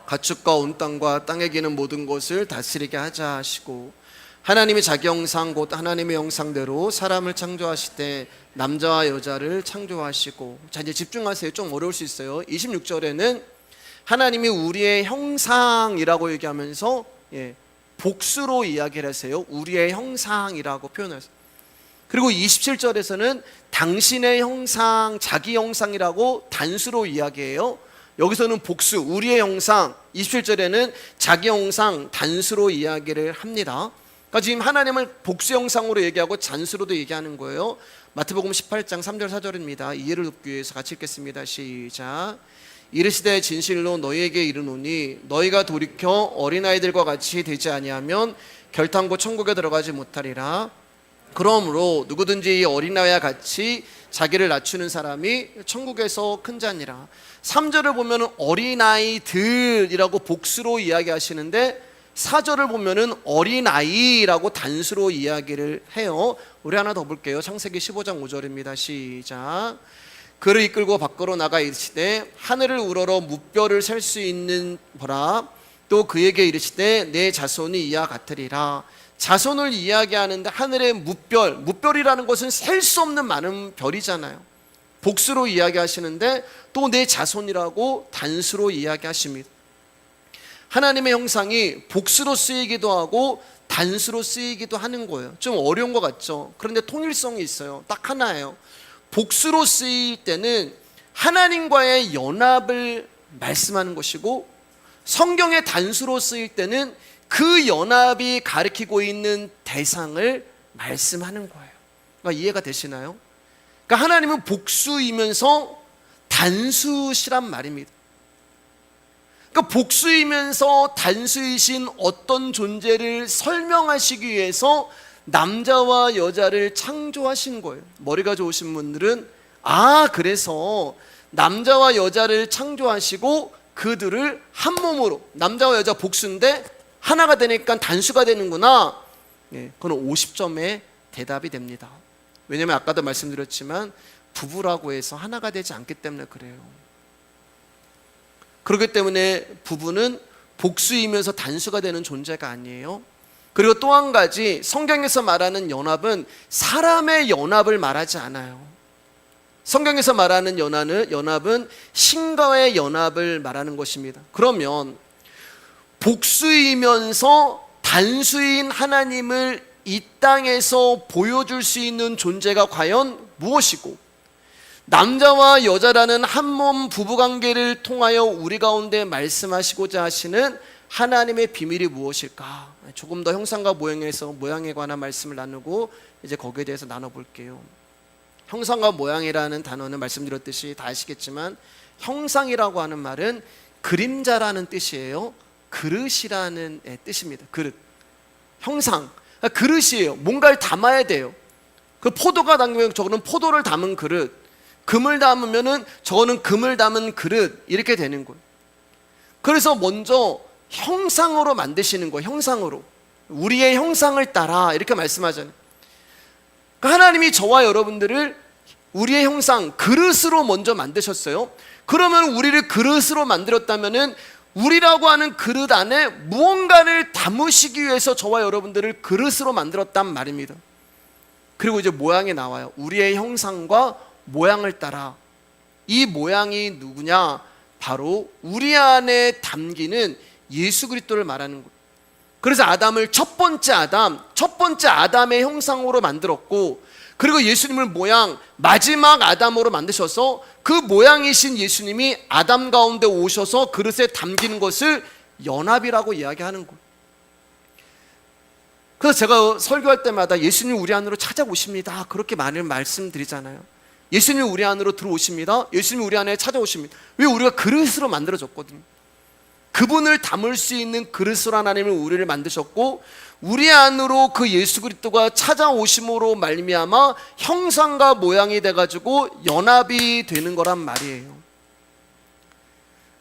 가축과 온 땅과 땅에 기는 모든 것을 다스리게 하자 하시고, 하나님이 자기 형상 곧 하나님의 형상대로 사람을 창조하시되 남자와 여자를 창조하시고. 자, 이제 집중하세요. 좀 어려울 수 있어요. 26절에는 하나님이 우리의 형상이라고 얘기하면서 복수로 이야기를 하세요. 우리의 형상이라고 표현하세요. 그리고 27절에서는 당신의 형상, 자기 형상이라고 단수로 이야기해요. 여기서는 복수, 우리의 형상, 27절에는 자기 형상, 단수로 이야기를 합니다. 그러니까 지금 하나님을 복수 형상으로 얘기하고 단수로도 얘기하는 거예요. 마태복음 18장 3절 4절입니다. 이해를 돕기 위해서 같이 읽겠습니다. 시작. 이르시되 진실로 너희에게 이르노니 너희가 돌이켜 어린아이들과 같이 되지 아니하면 결탄코 천국에 들어가지 못하리라. 그러므로 누구든지 이 어린아이와 같이 자기를 낮추는 사람이 천국에서 큰 자니라. 3절을 보면 어린아이들이라고 복수로 이야기하시는데 4절을 보면 어린아이라고 단수로 이야기를 해요. 우리 하나 더 볼게요. 창세기 15장 5절입니다 시작. 그를 이끌고 밖으로 나가 이르시되 하늘을 우러러 무뼈를 셀 수 있는 보라. 또 그에게 이르시되 내 자손이 이와 같으리라. 자손을 이야기하는데 하늘의 무별, 무별이라는 것은 셀 수 없는 많은 별이잖아요. 복수로 이야기하시는데 또 내 자손이라고 단수로 이야기하십니다. 하나님의 형상이 복수로 쓰이기도 하고 단수로 쓰이기도 하는 거예요. 좀 어려운 것 같죠? 그런데 통일성이 있어요. 딱 하나예요. 복수로 쓰일 때는 하나님과의 연합을 말씀하는 것이고, 성경의 단수로 쓰일 때는 그 연합이 가리키고 있는 대상을 말씀하는 거예요. 그러니까 이해가 되시나요? 그러니까 하나님은 복수이면서 단수시란 말입니다. 그러니까 복수이면서 단수이신 어떤 존재를 설명하시기 위해서 남자와 여자를 창조하신 거예요. 머리가 좋으신 분들은 그래서 남자와 여자를 창조하시고 그들을 한 몸으로, 남자와 여자 복수인데 하나가 되니까 단수가 되는구나. 그건 50점의 대답이 됩니다. 왜냐하면 아까도 말씀드렸지만 부부라고 해서 하나가 되지 않기 때문에 그래요. 그렇기 때문에 부부는 복수이면서 단수가 되는 존재가 아니에요. 그리고 또 한 가지, 성경에서 말하는 연합은 사람의 연합을 말하지 않아요. 성경에서 말하는 연합은 신과의 연합을 말하는 것입니다. 그러면 복수이면서 단수인 하나님을 이 땅에서 보여줄 수 있는 존재가 과연 무엇이고, 남자와 여자라는 한 몸 부부관계를 통하여 우리 가운데 말씀하시고자 하시는 하나님의 비밀이 무엇일까? 조금 더 형상과 모양에 관한 말씀을 나누고 이제 거기에 대해서 나눠볼게요. 형상과 모양이라는 단어는 말씀드렸듯이 다 아시겠지만 형상이라고 하는 말은 그림자라는 뜻이에요. 그릇이라는 뜻입니다. 그릇, 형상, 그릇이에요. 뭔가를 담아야 돼요. 그 포도가 담기면 저거는 포도를 담은 그릇, 금을 담으면은 저거는 금을 담은 그릇 이렇게 되는 거예요. 그래서 먼저 형상으로 만드시는 거예요. 형상으로. 우리의 형상을 따라 이렇게 말씀하잖아요. 그러니까 하나님이 저와 여러분들을 우리의 형상, 그릇으로 먼저 만드셨어요. 그러면 우리를 그릇으로 만들었다면은 우리라고 하는 그릇 안에 무언가를 담으시기 위해서 저와 여러분들을 그릇으로 만들었단 말입니다. 그리고 이제 모양이 나와요. 우리의 형상과 모양을 따라. 이 모양이 누구냐? 바로 우리 안에 담기는 예수 그리스도를 말하는 거예요. 그래서 아담을 첫 번째 아담의 형상으로 만들었고, 그리고 예수님을 모양 마지막 아담으로 만드셔서 그 모양이신 예수님이 아담 가운데 오셔서 그릇에 담기는 것을 연합이라고 이야기하는 거예요. 그래서 제가 설교할 때마다 예수님 우리 안으로 찾아오십니다, 그렇게 많이 말씀드리잖아요. 예수님 우리 안으로 들어오십니다. 예수님 우리 안에 찾아오십니다. 왜? 우리가 그릇으로 만들어졌거든요. 그분을 담을 수 있는 그릇으로 하나님은 우리를 만드셨고, 우리 안으로 그 예수 그리스도가 찾아오심으로 말미암아 형상과 모양이 돼가지고 연합이 되는 거란 말이에요.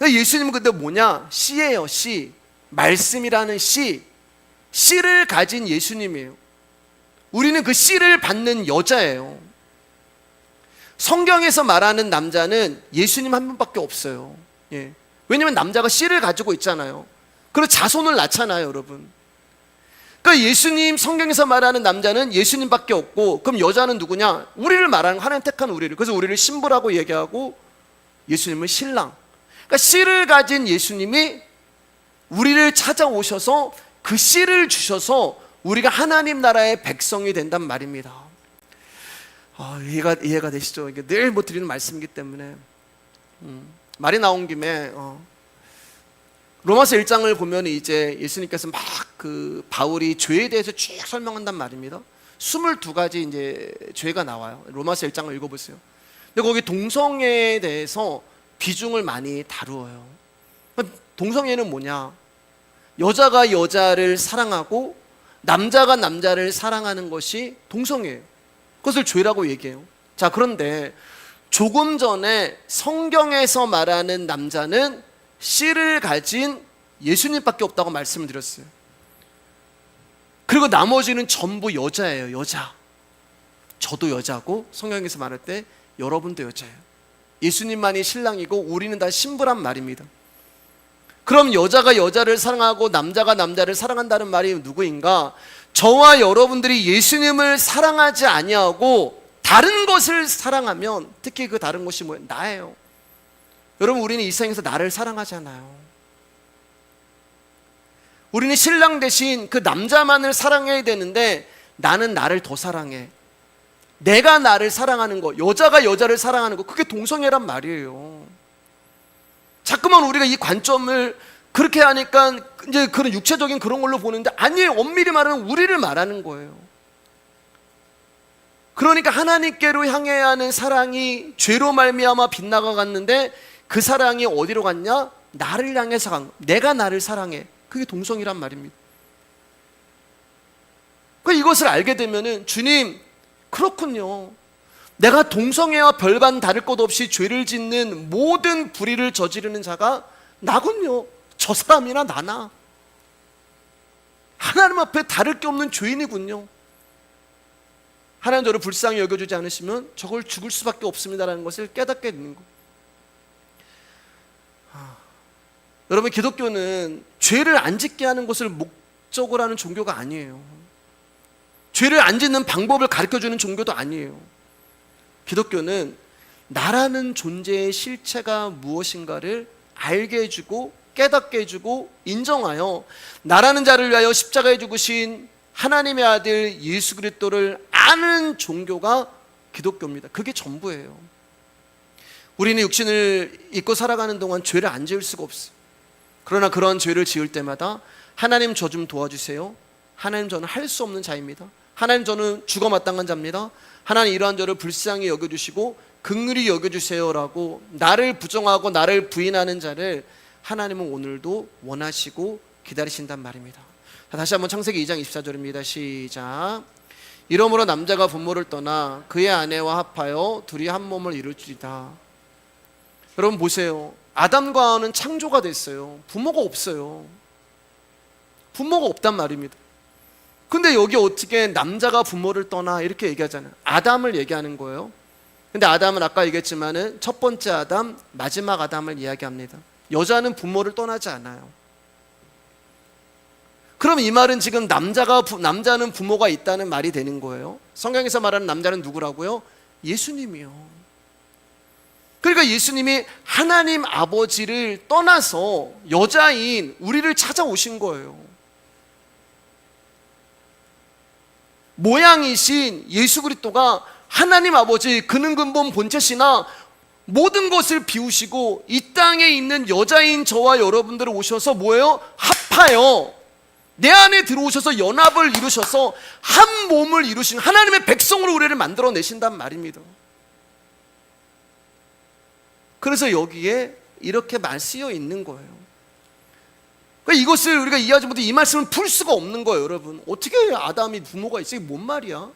예수님은 근데 뭐냐? 씨예요. 씨. 말씀이라는 씨를 가진 예수님이에요. 우리는 그 씨를 받는 여자예요. 성경에서 말하는 남자는 예수님 한 분밖에 없어요. 예. 왜냐하면 남자가 씨를 가지고 있잖아요. 그리고 자손을 낳잖아요, 여러분. 그러니까 예수님, 성경에서 말하는 남자는 예수님밖에 없고, 그럼 여자는 누구냐? 우리를 말하는, 하나님 택한 우리를. 그래서 우리를 신부라고 얘기하고 예수님은 신랑. 그러니까 씨를 가진 예수님이 우리를 찾아오셔서 그 씨를 주셔서 우리가 하나님 나라의 백성이 된단 말입니다. 이해가 되시죠? 이게 늘 못 드리는 말씀이기 때문에 말이 나온 김에 로마서 1장을 보면 이제 예수님께서 막 그 바울이 죄에 대해서 쭉 설명한단 말입니다. 22가지 이제 죄가 나와요. 로마서 1장을 읽어보세요. 근데 거기 동성애에 대해서 비중을 많이 다루어요. 동성애는 뭐냐? 여자가 여자를 사랑하고 남자가 남자를 사랑하는 것이 동성애예요. 그것을 죄라고 얘기해요. 자, 그런데 조금 전에 성경에서 말하는 남자는 씨를 가진 예수님밖에 없다고 말씀을 드렸어요. 그리고 나머지는 전부 여자예요. 여자. 저도 여자고, 성경에서 말할 때 여러분도 여자예요. 예수님만이 신랑이고 우리는 다 신부란 말입니다. 그럼 여자가 여자를 사랑하고 남자가 남자를 사랑한다는 말이 누구인가? 저와 여러분들이 예수님을 사랑하지 아니하고 다른 것을 사랑하면, 특히 그 다른 것이 뭐예요? 나예요. 여러분, 우리는 이 세상에서 나를 사랑하잖아요. 우리는 신랑 대신 그 남자만을 사랑해야 되는데 나는 나를 더 사랑해. 내가 나를 사랑하는 거, 여자가 여자를 사랑하는 거, 그게 동성애란 말이에요. 자꾸만 우리가 이 관점을 그렇게 하니까 이제 그런 육체적인 그런 걸로 보는데, 아니에요. 엄밀히 말하면 우리를 말하는 거예요. 그러니까 하나님께로 향해야 하는 사랑이 죄로 말미암아 빗나가갔는데, 그 사랑이 어디로 갔냐? 나를 향해서 간, 내가 나를 사랑해. 그게 동성이란 말입니다. 그러니까 이것을 알게 되면은, 주님, 그렇군요. 내가 동성애와 별반 다를 것 없이 죄를 짓는 모든 불의를 저지르는 자가 나군요. 저 사람이나 나나. 하나님 앞에 다를 게 없는 죄인이군요. 하나님 저를 불쌍히 여겨주지 않으시면 저걸 죽을 수밖에 없습니다라는 것을 깨닫게 되는 것. 여러분, 기독교는 죄를 안 짓게 하는 것을 목적으로 하는 종교가 아니에요. 죄를 안 짓는 방법을 가르쳐주는 종교도 아니에요. 기독교는 나라는 존재의 실체가 무엇인가를 알게 해주고 깨닫게 해주고 인정하여 나라는 자를 위하여 십자가에 죽으신 하나님의 아들 예수 그리스도를 아는 종교가 기독교입니다. 그게 전부예요. 우리는 육신을 입고 살아가는 동안 죄를 안 지을 수가 없어요. 그러나 그런 죄를 지을 때마다 하나님, 저 좀 도와주세요. 하나님, 저는 할 수 없는 자입니다. 하나님, 저는 죽어 마땅한 자입니다. 하나님, 이러한 저를 불쌍히 여겨주시고 긍휼히 여겨주세요라고 나를 부정하고 나를 부인하는 자를 하나님은 오늘도 원하시고 기다리신단 말입니다. 다시 한번 창세기 2장 24절입니다. 시작. 이러므로 남자가 부모를 떠나 그의 아내와 합하여 둘이 한 몸을 이룰지이다. 여러분 보세요. 아담과 하와는 창조가 됐어요. 부모가 없어요. 부모가 없단 말입니다. 근데 여기 어떻게 남자가 부모를 떠나 이렇게 얘기하잖아요. 아담을 얘기하는 거예요. 근데 아담은 아까 얘기했지만은 첫 번째 아담, 마지막 아담을 이야기합니다. 여자는 부모를 떠나지 않아요. 그럼 이 말은 지금 남자는 부모가 있다는 말이 되는 거예요. 성경에서 말하는 남자는 누구라고요? 예수님이요. 그러니까 예수님이 하나님 아버지를 떠나서 여자인 우리를 찾아오신 거예요. 모양이신 예수 그리스도가 하나님 아버지 그는 근본 본체시나 모든 것을 비우시고 이 땅에 있는 여자인 저와 여러분들을 오셔서 뭐예요? 합하여 내 안에 들어오셔서 연합을 이루셔서 한 몸을 이루신 하나님의 백성으로 우리를 만들어내신단 말입니다. 그래서 여기에 이렇게만 쓰여 있는 거예요. 그러니까 이것을 우리가 이해하지 못해 이 말씀을 풀 수가 없는 거예요. 여러분 어떻게 아담이 부모가 있어? 이게 뭔 말이야?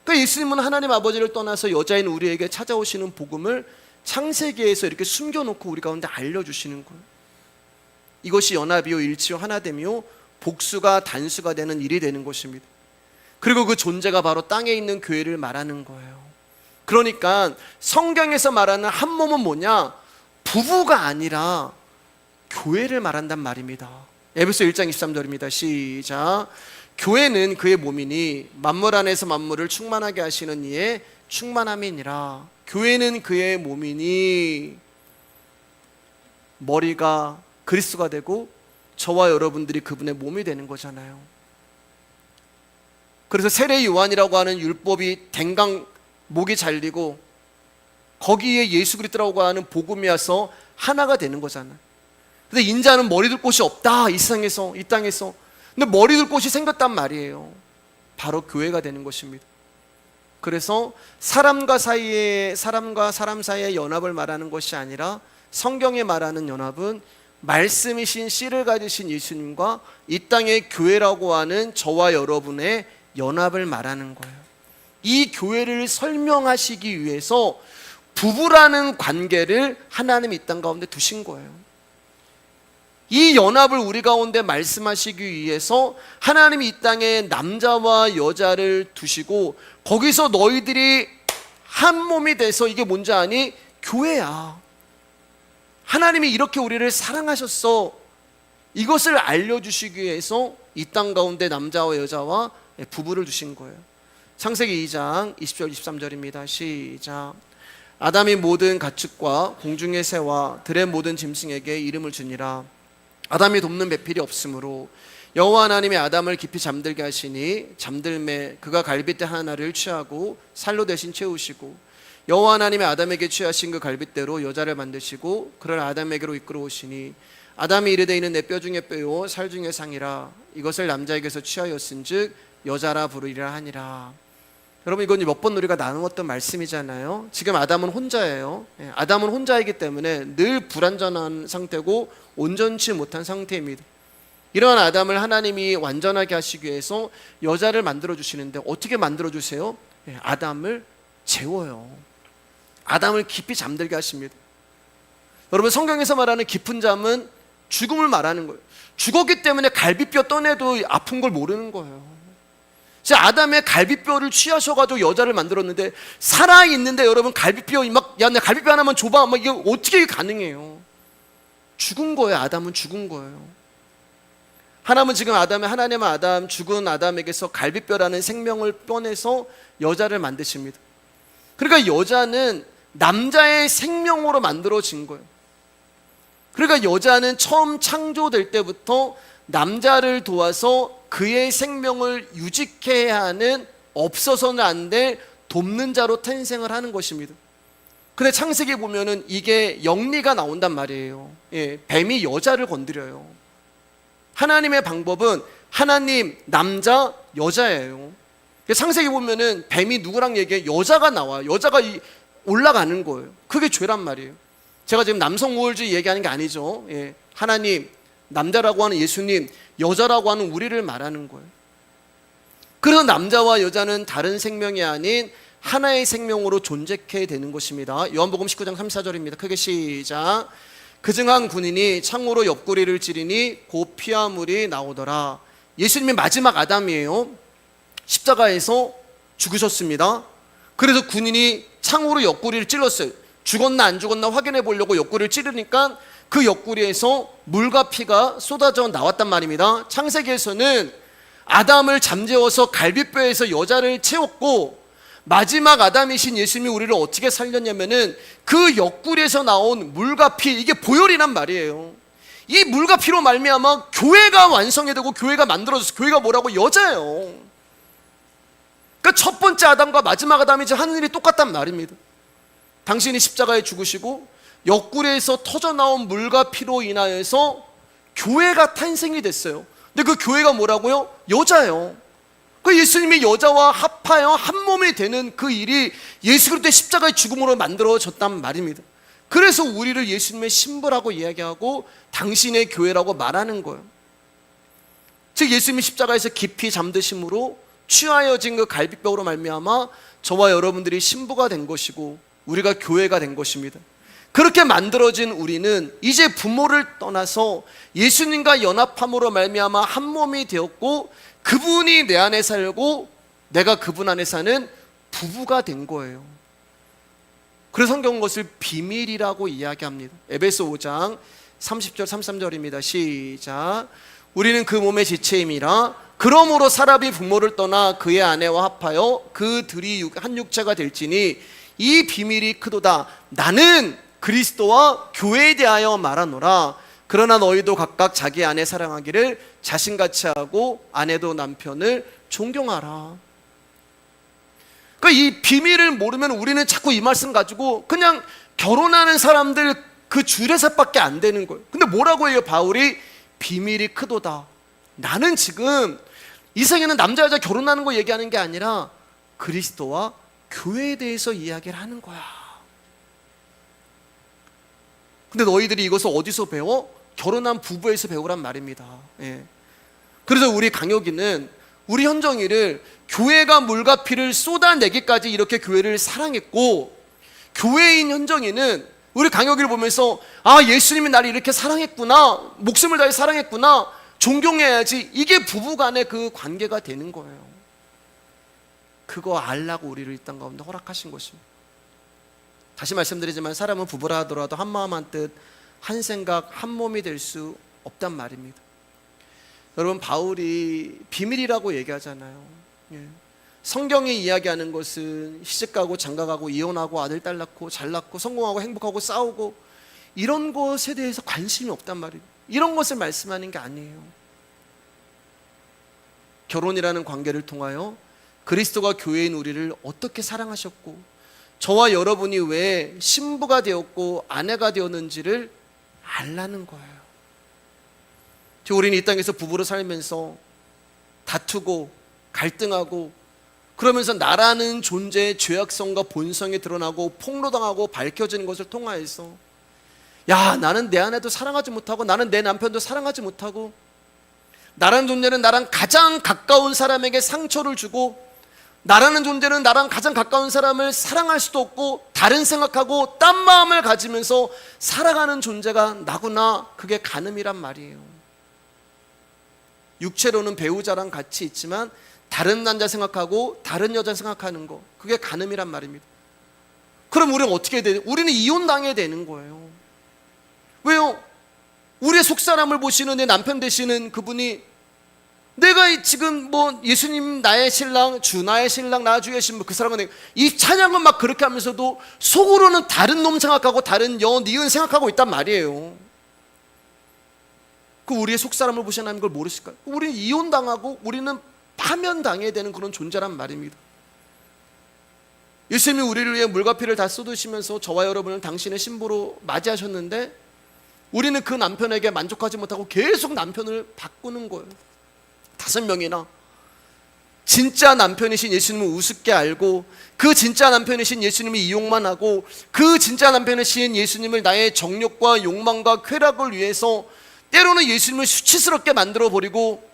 그러니까 예수님은 하나님 아버지를 떠나서 여자인 우리에게 찾아오시는 복음을 창세기에서 이렇게 숨겨놓고 우리 가운데 알려주시는 거예요. 이것이 연합이요 일치요 하나됨이요 복수가 단수가 되는 일이 되는 것입니다. 그리고 그 존재가 바로 땅에 있는 교회를 말하는 거예요. 그러니까 성경에서 말하는 한 몸은 뭐냐? 부부가 아니라 교회를 말한단 말입니다. 에베소 1장 23절입니다. 시작. 교회는 그의 몸이니 만물 안에서 만물을 충만하게 하시는 이의 충만함이니라. 교회는 그의 몸이니 머리가 그리스도가 되고 저와 여러분들이 그분의 몸이 되는 거잖아요. 그래서 세례 요한이라고 하는 율법이 댕강 목이 잘리고 거기에 예수 그리스도라고 하는 복음이 와서 하나가 되는 거잖아요. 근데 인자는 머리 둘 곳이 없다 이 세상에서 이 땅에서. 근데 머리 둘 곳이 생겼단 말이에요. 바로 교회가 되는 것입니다. 그래서 사람과 사람 사이의 연합을 말하는 것이 아니라 성경에 말하는 연합은 말씀이신 씨를 가지신 예수님과 이 땅의 교회라고 하는 저와 여러분의 연합을 말하는 거예요. 이 교회를 설명하시기 위해서 부부라는 관계를 하나님이 이 땅 가운데 두신 거예요. 이 연합을 우리 가운데 말씀하시기 위해서 하나님이 이 땅에 남자와 여자를 두시고 거기서 너희들이 한 몸이 돼서 이게 뭔지 아니? 교회야. 하나님이 이렇게 우리를 사랑하셨어. 이것을 알려주시기 위해서 이 땅 가운데 남자와 여자와 부부를 두신 거예요. 창세기 2장 20절 23절입니다. 시작. 아담이 모든 가축과 공중의 새와 들의 모든 짐승에게 이름을 주니라. 아담이 돕는 배필이 없으므로 여호와 하나님이 아담을 깊이 잠들게 하시니 잠들매 그가 갈빗대 하나를 취하고 살로 대신 채우시고 여호와 하나님이 아담에게 취하신 그 갈빗대로 여자를 만드시고 그를 아담에게로 이끌어 오시니 아담이 이르되 이는 내 뼈 중에 뼈요 살 중에 상이라. 이것을 남자에게서 취하였은즉 여자라 부르리라 하니라. 여러분 이건 몇 번 우리가 나누었던 말씀이잖아요. 지금 아담은 혼자예요. 아담은 혼자이기 때문에 늘 불완전한 상태고 온전치 못한 상태입니다. 이러한 아담을 하나님이 완전하게 하시기 위해서 여자를 만들어 주시는데 어떻게 만들어 주세요? 아담을 재워요. 아담을 깊이 잠들게 하십니다. 여러분 성경에서 말하는 깊은 잠은 죽음을 말하는 거예요. 죽었기 때문에 갈비뼈 떠내도 아픈 걸 모르는 거예요. 아담의 갈비뼈를 취하셔가지고 여자를 만들었는데 살아있는데 여러분 갈비뼈 막 야 내 갈비뼈 하나만 줘봐 막 이게 어떻게 가능해요? 죽은 거예요. 아담은 죽은 거예요. 하나님은 지금 하나님은 아담 죽은 아담에게서 갈비뼈라는 생명을 꺼내서 여자를 만드십니다. 그러니까 여자는 남자의 생명으로 만들어진 거예요. 그러니까 여자는 처음 창조될 때부터 남자를 도와서 그의 생명을 유지케 하는 없어서는 안 될 돕는 자로 탄생을 하는 것입니다. 근데 창세기 보면은 이게 영리가 나온단 말이에요. 뱀이 여자를 건드려요. 하나님의 방법은 하나님, 남자, 여자예요. 창세기 보면은 뱀이 누구랑 얘기해? 여자가 나와요. 여자가 올라가는 거예요. 그게 죄란 말이에요. 제가 지금 남성 우월주의 얘기하는 게 아니죠. 하나님, 남자라고 하는 예수님, 여자라고 하는 우리를 말하는 거예요. 그래서 남자와 여자는 다른 생명이 아닌 하나의 생명으로 존재케 되는 것입니다. 요한복음 19장 34절입니다. 크게 시작. 그중 한 군인이 창으로 옆구리를 찌르니 곧 피와 물이 나오더라. 예수님이 마지막 아담이에요. 십자가에서 죽으셨습니다. 그래서 군인이 창으로 옆구리를 찔렀어요. 죽었나 안 죽었나 확인해 보려고 옆구리를 찌르니까 그 옆구리에서 물과 피가 쏟아져 나왔단 말입니다. 창세기에서는 아담을 잠재워서 갈비뼈에서 여자를 채웠고, 마지막 아담이신 예수님이 우리를 어떻게 살렸냐면은 그 옆구리에서 나온 물과 피, 이게 보혈이란 말이에요. 이 물과 피로 말미암아 교회가 완성이 되고 교회가 만들어져서, 교회가 뭐라고? 여자예요. 그러니까 첫 번째 아담과 마지막 아담이 이제 하는 일이 똑같단 말입니다. 당신이 십자가에 죽으시고 옆구리에서 터져나온 물과 피로 인하여서 교회가 탄생이 됐어요. 근데 그 교회가 뭐라고요? 여자예요. 그 예수님이 여자와 합하여 한 몸이 되는 그 일이 예수 그리스도의 십자가의 죽음으로 만들어졌단 말입니다. 그래서 우리를 예수님의 신부라고 이야기하고 당신의 교회라고 말하는 거예요. 즉 예수님이 십자가에서 깊이 잠드심으로 취하여진 그 갈비뼈로 말미암아 저와 여러분들이 신부가 된 것이고 우리가 교회가 된 것입니다. 그렇게 만들어진 우리는 이제 부모를 떠나서 예수님과 연합함으로 말미암아 한 몸이 되었고, 그분이 내 안에 살고 내가 그분 안에 사는 부부가 된 거예요. 그래서 성경은 것을 비밀이라고 이야기합니다. 에베소 5장 30절 33절입니다. 시작. 우리는 그 몸의 지체임이라 그러므로 사람이 부모를 떠나 그의 아내와 합하여 그 둘이 한 육체가 될지니 이 비밀이 크도다. 나는 그리스도와 교회에 대하여 말하노라. 그러나 너희도 각각 자기 아내 사랑하기를 자신같이 하고 아내도 남편을 존경하라. 그러니까 이 비밀을 모르면 우리는 자꾸 이 말씀 가지고 그냥 결혼하는 사람들 그 줄에서밖에 안 되는 거예요. 근데 뭐라고 해요? 바울이 비밀이 크도다. 나는 지금 이 세계는 남자 여자 결혼하는 거 얘기하는 게 아니라 그리스도와 교회에 대해서 이야기를 하는 거야. 근데 너희들이 이것을 어디서 배워? 결혼한 부부에서 배우란 말입니다. 예. 그래서 우리 강혁이는 우리 현정이를 교회가 물과 피를 쏟아내기까지 이렇게 교회를 사랑했고, 교회인 현정이는 우리 강혁이를 보면서 아, 예수님이 나를 이렇게 사랑했구나, 목숨을 다해 사랑했구나, 존경해야지, 이게 부부간의 그 관계가 되는 거예요. 그거 알라고 우리를 이 땅 가운데 허락하신 것입니다. 다시 말씀드리지만 사람은 부부라 하더라도 한 마음 한 뜻 한 생각 한 몸이 될 수 없단 말입니다. 여러분, 바울이 비밀이라고 얘기하잖아요. 예. 성경이 이야기하는 것은 시집가고 장가가고 이혼하고 아들 딸 낳고 잘 낳고 성공하고 행복하고 싸우고 이런 것에 대해서 관심이 없단 말이에요. 이런 것을 말씀하는 게 아니에요. 결혼이라는 관계를 통하여 그리스도가 교회인 우리를 어떻게 사랑하셨고 저와 여러분이 왜 신부가 되었고 아내가 되었는지를 알라는 거예요. 우리는 이 땅에서 부부로 살면서 다투고 갈등하고 그러면서 나라는 존재의 죄악성과 본성이 드러나고 폭로당하고 밝혀지는 것을 통하여서 야, 나는 내 아내도 사랑하지 못하고 나는 내 남편도 사랑하지 못하고 나라는 존재는 나랑 가장 가까운 사람에게 상처를 주고 나라는 존재는 나랑 가장 가까운 사람을 사랑할 수도 없고 다른 생각하고 딴 마음을 가지면서 살아가는 존재가 나구나. 그게 간음이란 말이에요. 육체로는 배우자랑 같이 있지만 다른 남자 생각하고 다른 여자 생각하는 거, 그게 간음이란 말입니다. 그럼 우리는 어떻게 해야 돼요? 우리는 이혼당해야 되는 거예요. 왜요? 우리의 속사람을 보시는 내 남편 되시는 그분이 내가 지금 뭐 예수님 나의 신랑, 주 나의 신랑, 나 주의 신부, 그 사람은 이 찬양은 막 그렇게 하면서도 속으로는 다른 놈 생각하고 다른 니은 생각하고 있단 말이에요. 그 우리의 속사람을 보시는 하나님 그걸 모르실까요? 우리는 이혼당하고 우리는 파면당해야 되는 그런 존재란 말입니다. 예수님이 우리를 위해 물과 피를 다 쏟으시면서 저와 여러분을 당신의 신부로 맞이하셨는데 우리는 그 남편에게 만족하지 못하고 계속 남편을 바꾸는 거예요. 5명이나 진짜 남편이신 예수님을 우습게 알고 그 진짜 남편이신 예수님을 이용만 하고 그 진짜 남편이신 예수님을 나의 정욕과 욕망과 쾌락을 위해서 때로는 예수님을 수치스럽게 만들어버리고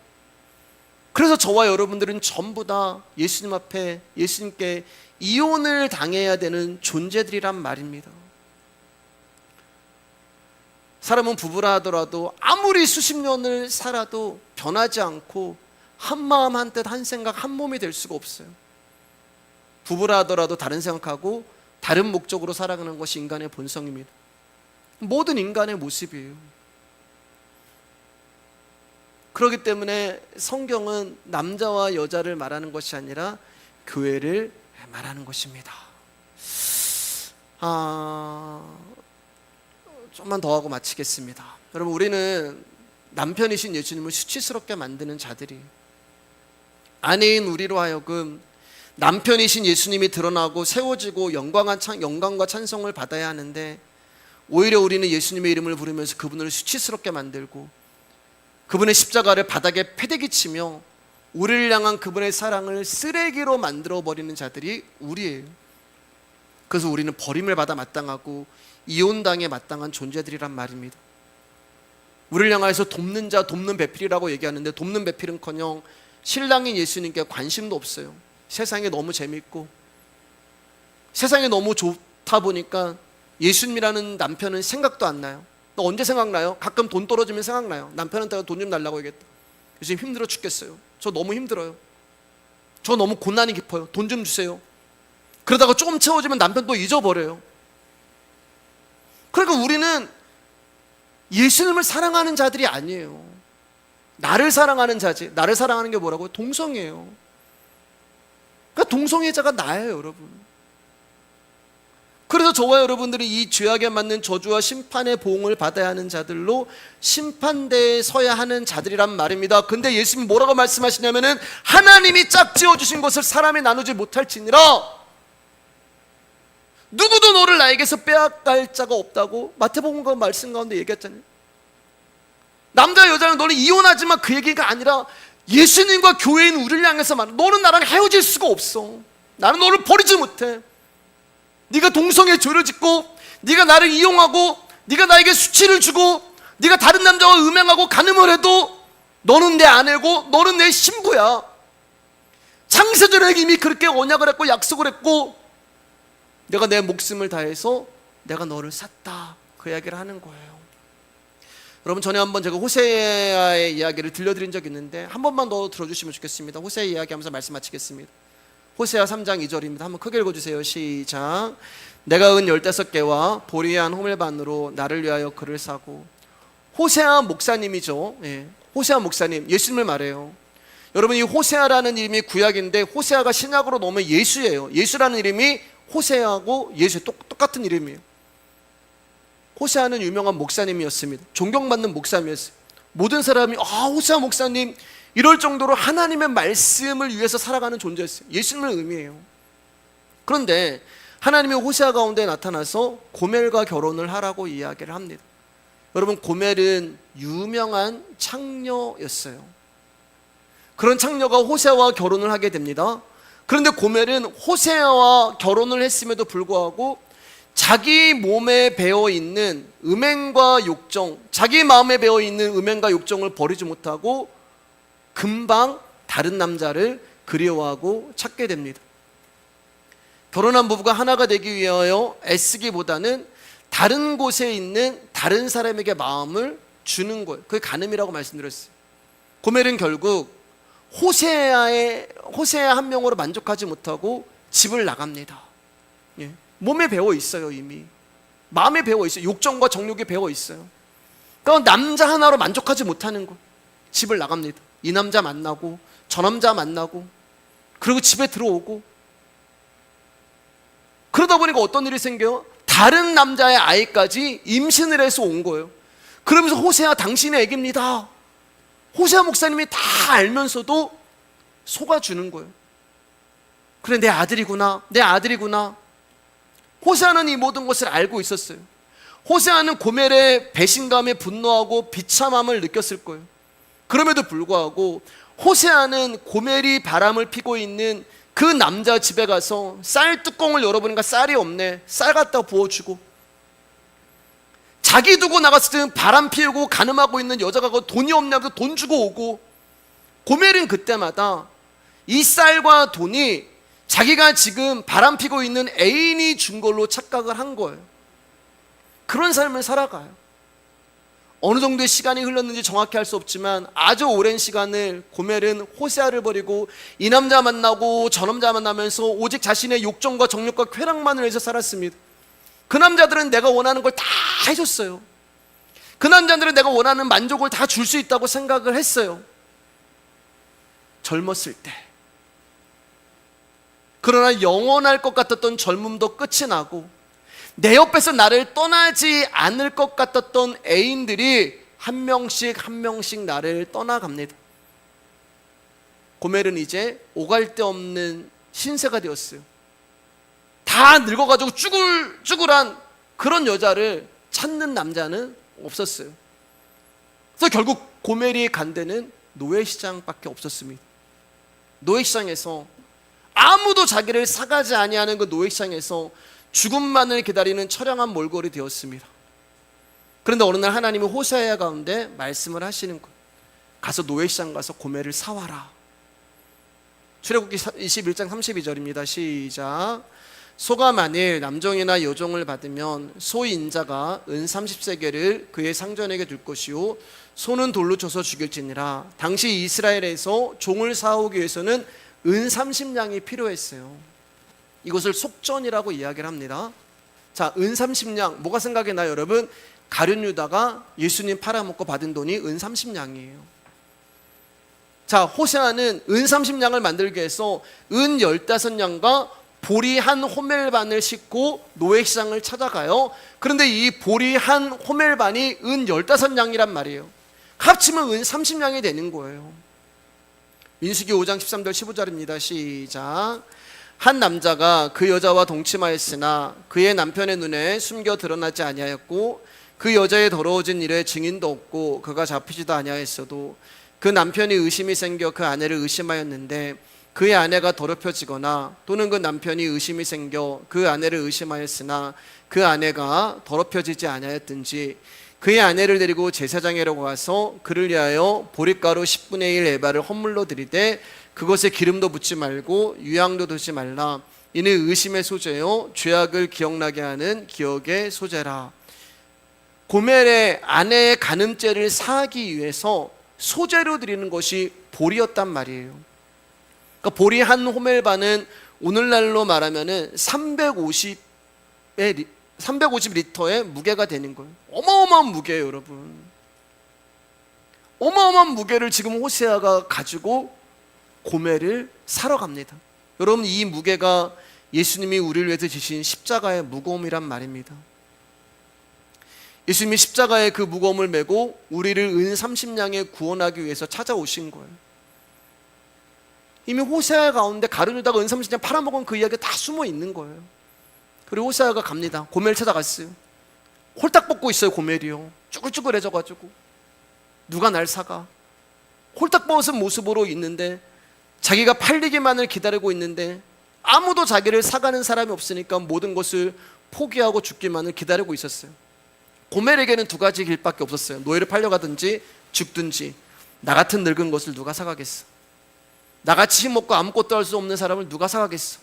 그래서 저와 여러분들은 전부 다 예수님 앞에, 예수님께 이혼을 당해야 되는 존재들이란 말입니다. 사람은 부부라 하더라도 아무리 수십 년을 살아도 변하지 않고 한마음 한뜻 한생각 한 몸이 될 수가 없어요. 부부라 하더라도 다른 생각하고 다른 목적으로 살아가는 것이 인간의 본성입니다. 모든 인간의 모습이에요. 그렇기 때문에 성경은 남자와 여자를 말하는 것이 아니라 교회를 말하는 것입니다. 좀만 더 하고 마치겠습니다. 여러분, 우리는 남편이신 예수님을 수치스럽게 만드는 자들이, 아내인 우리로 하여금 남편이신 예수님이 드러나고 세워지고 영광과 찬송을 받아야 하는데, 오히려 우리는 예수님의 이름을 부르면서 그분을 수치스럽게 만들고 그분의 십자가를 바닥에 패대기치며 우리를 향한 그분의 사랑을 쓰레기로 만들어버리는 자들이 우리예요. 그래서 우리는 버림을 받아 마땅하고 이혼당에 마땅한 존재들이란 말입니다. 우리를 향해서 돕는 자, 돕는 배필이라고 얘기하는데, 돕는 배필은커녕 신랑인 예수님께 관심도 없어요. 세상에 너무 재밌고 세상에 너무 좋다 보니까 예수님이라는 남편은 생각도 안 나요. 너 언제 생각나요? 가끔 돈 떨어지면 생각나요. 남편한테 돈 좀 달라고 얘기했다. 요즘 힘들어 죽겠어요. 저 너무 힘들어요. 저 너무 고난이 깊어요. 돈 좀 주세요. 그러다가 조금 채워지면 남편 또 잊어버려요. 그러니까 우리는 예수님을 사랑하는 자들이 아니에요. 나를 사랑하는 자지. 나를 사랑하는 게 뭐라고요? 동성이에요. 그러니까 동성애자가 나예요, 여러분. 그래서 저와 여러분들이 이 죄악에 맞는 저주와 심판의 보응을 받아야 하는 자들로 심판대에 서야 하는 자들이란 말입니다. 근데 예수님 뭐라고 말씀하시냐면은, 하나님이 짝지어 주신 것을 사람이 나누지 못할지니라. 누구도 너를 나에게서 빼앗갈 자가 없다고 마태복음 말씀 가운데 얘기했잖아요. 남자 여자는 너는 이혼하지만 그 얘기가 아니라 예수님과 교회인 우리를 향해서 말해. 너는 나랑 헤어질 수가 없어. 나는 너를 버리지 못해. 네가 동성애 죄를 짓고, 네가 나를 이용하고, 네가 나에게 수치를 주고, 네가 다른 남자와 음행하고 간음을 해도 너는 내 아내고 너는 내 신부야. 창세전에 이미 그렇게 언약을 했고 약속을 했고, 내가 내 목숨을 다해서 내가 너를 샀다, 그 이야기를 하는 거예요. 여러분, 전에 한번 제가 호세아의 이야기를 들려드린 적이 있는데 한 번만 더 들어주시면 좋겠습니다. 호세아 이야기하면서 말씀 마치겠습니다. 호세아 3장 2절입니다. 한번 크게 읽어주세요. 시작. 내가 은 15개와 보리한 호멜반으로 나를 위하여 그를 사고. 호세아 목사님이죠. 호세아 목사님, 예수님을 말해요. 여러분, 이 호세아라는 이름이 구약인데 호세아가 신약으로 넣으면 예수예요. 예수라는 이름이 호세아하고 예수 똑같은 이름이에요. 호세아는 유명한 목사님이었습니다. 존경받는 목사님이었어요. 모든 사람이 호세아 목사님, 이럴 정도로 하나님의 말씀을 위해서 살아가는 존재였어요. 예수님을 의미해요. 그런데 하나님이 호세아 가운데 나타나서 고멜과 결혼을 하라고 이야기를 합니다. 여러분, 고멜은 유명한 창녀였어요. 그런 창녀가 호세아와 결혼을 하게 됩니다. 그런데 고멜은 호세아와 결혼을 했음에도 불구하고 자기 몸에 배어있는 음행과 욕정, 자기 마음에 배어있는 음행과 욕정을 버리지 못하고 금방 다른 남자를 그리워하고 찾게 됩니다. 결혼한 부부가 하나가 되기 위하여 애쓰기보다는 다른 곳에 있는 다른 사람에게 마음을 주는 거예요. 그게 간음이라고 말씀드렸어요. 고멜은 결국 호세아 한 명으로 만족하지 못하고 집을 나갑니다. 몸에 배어 있어요. 이미 마음에 배어 있어요. 욕정과 정욕이 배어 있어요. 그러니까 남자 하나로 만족하지 못하는 거예요. 집을 나갑니다. 이 남자 만나고 저 남자 만나고, 그리고 집에 들어오고, 그러다 보니까 어떤 일이 생겨요? 다른 남자의 아이까지 임신을 해서 온 거예요. 그러면서 호세아, 당신의 애기입니다. 호세아 목사님이 다 알면서도 속아주는 거예요. 그래, 내 아들이구나, 내 아들이구나. 호세아는 이 모든 것을 알고 있었어요. 호세아는 고멜의 배신감에 분노하고 비참함을 느꼈을 거예요. 그럼에도 불구하고 호세아는 고멜이 바람을 피고 있는 그 남자 집에 가서 쌀 뚜껑을 열어보니까 쌀이 없네. 쌀 갖다 부어주고, 자기 두고 나갔을 때는 바람 피우고 간음하고 있는 여자가 돈이 없냐고 돈 주고 오고, 고멜은 그때마다 이 쌀과 돈이 자기가 지금 바람피고 있는 애인이 준 걸로 착각을 한 거예요. 그런 삶을 살아가요. 어느 정도의 시간이 흘렀는지 정확히 알 수 없지만 아주 오랜 시간을 고멜은 호세아를 버리고 이 남자 만나고 저 남자 만나면서 오직 자신의 욕정과 정욕과 쾌락만을 위해서 살았습니다. 그 남자들은 내가 원하는 걸 다 해줬어요. 그 남자들은 내가 원하는 만족을 다 줄 수 있다고 생각을 했어요. 젊었을 때. 그러나 영원할 것 같았던 젊음도 끝이 나고 내 옆에서 나를 떠나지 않을 것 같았던 애인들이 한 명씩 한 명씩 나를 떠나갑니다. 고멜은 이제 오갈 데 없는 신세가 되었어요. 다 늙어가지고 쭈글쭈글한 그런 여자를 찾는 남자는 없었어요. 그래서 결국 고멜이 간 데는 노예시장밖에 없었습니다. 노예시장에서 아무도 자기를 사가지 아니하는 그 노예시장에서 죽음만을 기다리는 처량한 몰골이 되었습니다. 그런데 어느 날 하나님이 호세아 가운데 말씀을 하시는 거예요. 가서 노예시장 가서 고멜을 사와라. 출애굽기 21장 32절입니다. 시작. 소가 만일 남종이나 여종을 받으면 소인자가 은 30세겔을 그의 상전에게 줄 것이요 소는 돌로 쳐서 죽일지니라. 당시 이스라엘에서 종을 사오기 위해서는 은 30냥이 필요했어요. 이것을 속전이라고 이야기를 합니다. 자, 은 30냥 뭐가 생각이 나요, 여러분? 가룟 유다가 예수님 팔아먹고 받은 돈이 은 30냥이에요. 자, 호세아는 은 30냥을 만들기 위해서 은 15냥과 보리 한 호멜반을 싣고 노예시장을 찾아가요. 그런데 이 보리 한 호멜반이 은 15냥이란 말이에요. 합치면 은 30냥이 되는 거예요. 민수기 5장 13절 15절입니다. 시작. 한 남자가 그 여자와 동침하였으나 그의 남편의 눈에 숨겨 드러나지 아니하였고 그 여자의 더러워진 일에 증인도 없고 그가 잡히지도 아니하였어도 그 남편이 의심이 생겨 그 아내를 의심하였는데 그의 아내가 더럽혀지거나 또는 그 남편이 의심이 생겨 그 아내를 의심하였으나 그 아내가 더럽혀지지 아니하였든지 그의 아내를 데리고 제사장에로 가서 그를 위하여 보릿가루 10분의 1 에바를 헌물로 드리되 그것에 기름도 붓지 말고 유향도 두지 말라. 이는 의심의 소재요 죄악을 기억나게 하는 기억의 소재라. 고멜의 아내의 간음죄를 사하기 위해서 소재로 드리는 것이 보리였단 말이에요. 그러니까 보리 한 호멜반은 오늘날로 말하면은 350리터의 무게가 되는 거예요. 어마어마한 무게예요, 여러분. 어마어마한 무게를 지금 호세아가 가지고 고멜을 사러 갑니다. 여러분, 이 무게가 예수님이 우리를 위해서 지신 십자가의 무거움이란 말입니다. 예수님이 십자가의 그 무거움을 메고 우리를 은 30냥에 구원하기 위해서 찾아오신 거예요. 이미 호세아 가운데 가룟 유다가 은 30냥 팔아먹은 그 이야기가 다 숨어 있는 거예요. 그리고 호세아가 갑니다. 고멜 찾아갔어요. 홀딱 벗고 있어요, 고멜이요. 쭈글쭈글해져가지고 누가 날 사가? 홀딱 벗은 모습으로 있는데 자기가 팔리기만을 기다리고 있는데 아무도 자기를 사가는 사람이 없으니까 모든 것을 포기하고 죽기만을 기다리고 있었어요. 고멜에게는 두 가지 길밖에 없었어요. 노예를 팔려가든지 죽든지. 나 같은 늙은 것을 누가 사가겠어? 나같이 힘없고 아무것도 할 수 없는 사람을 누가 사가겠어?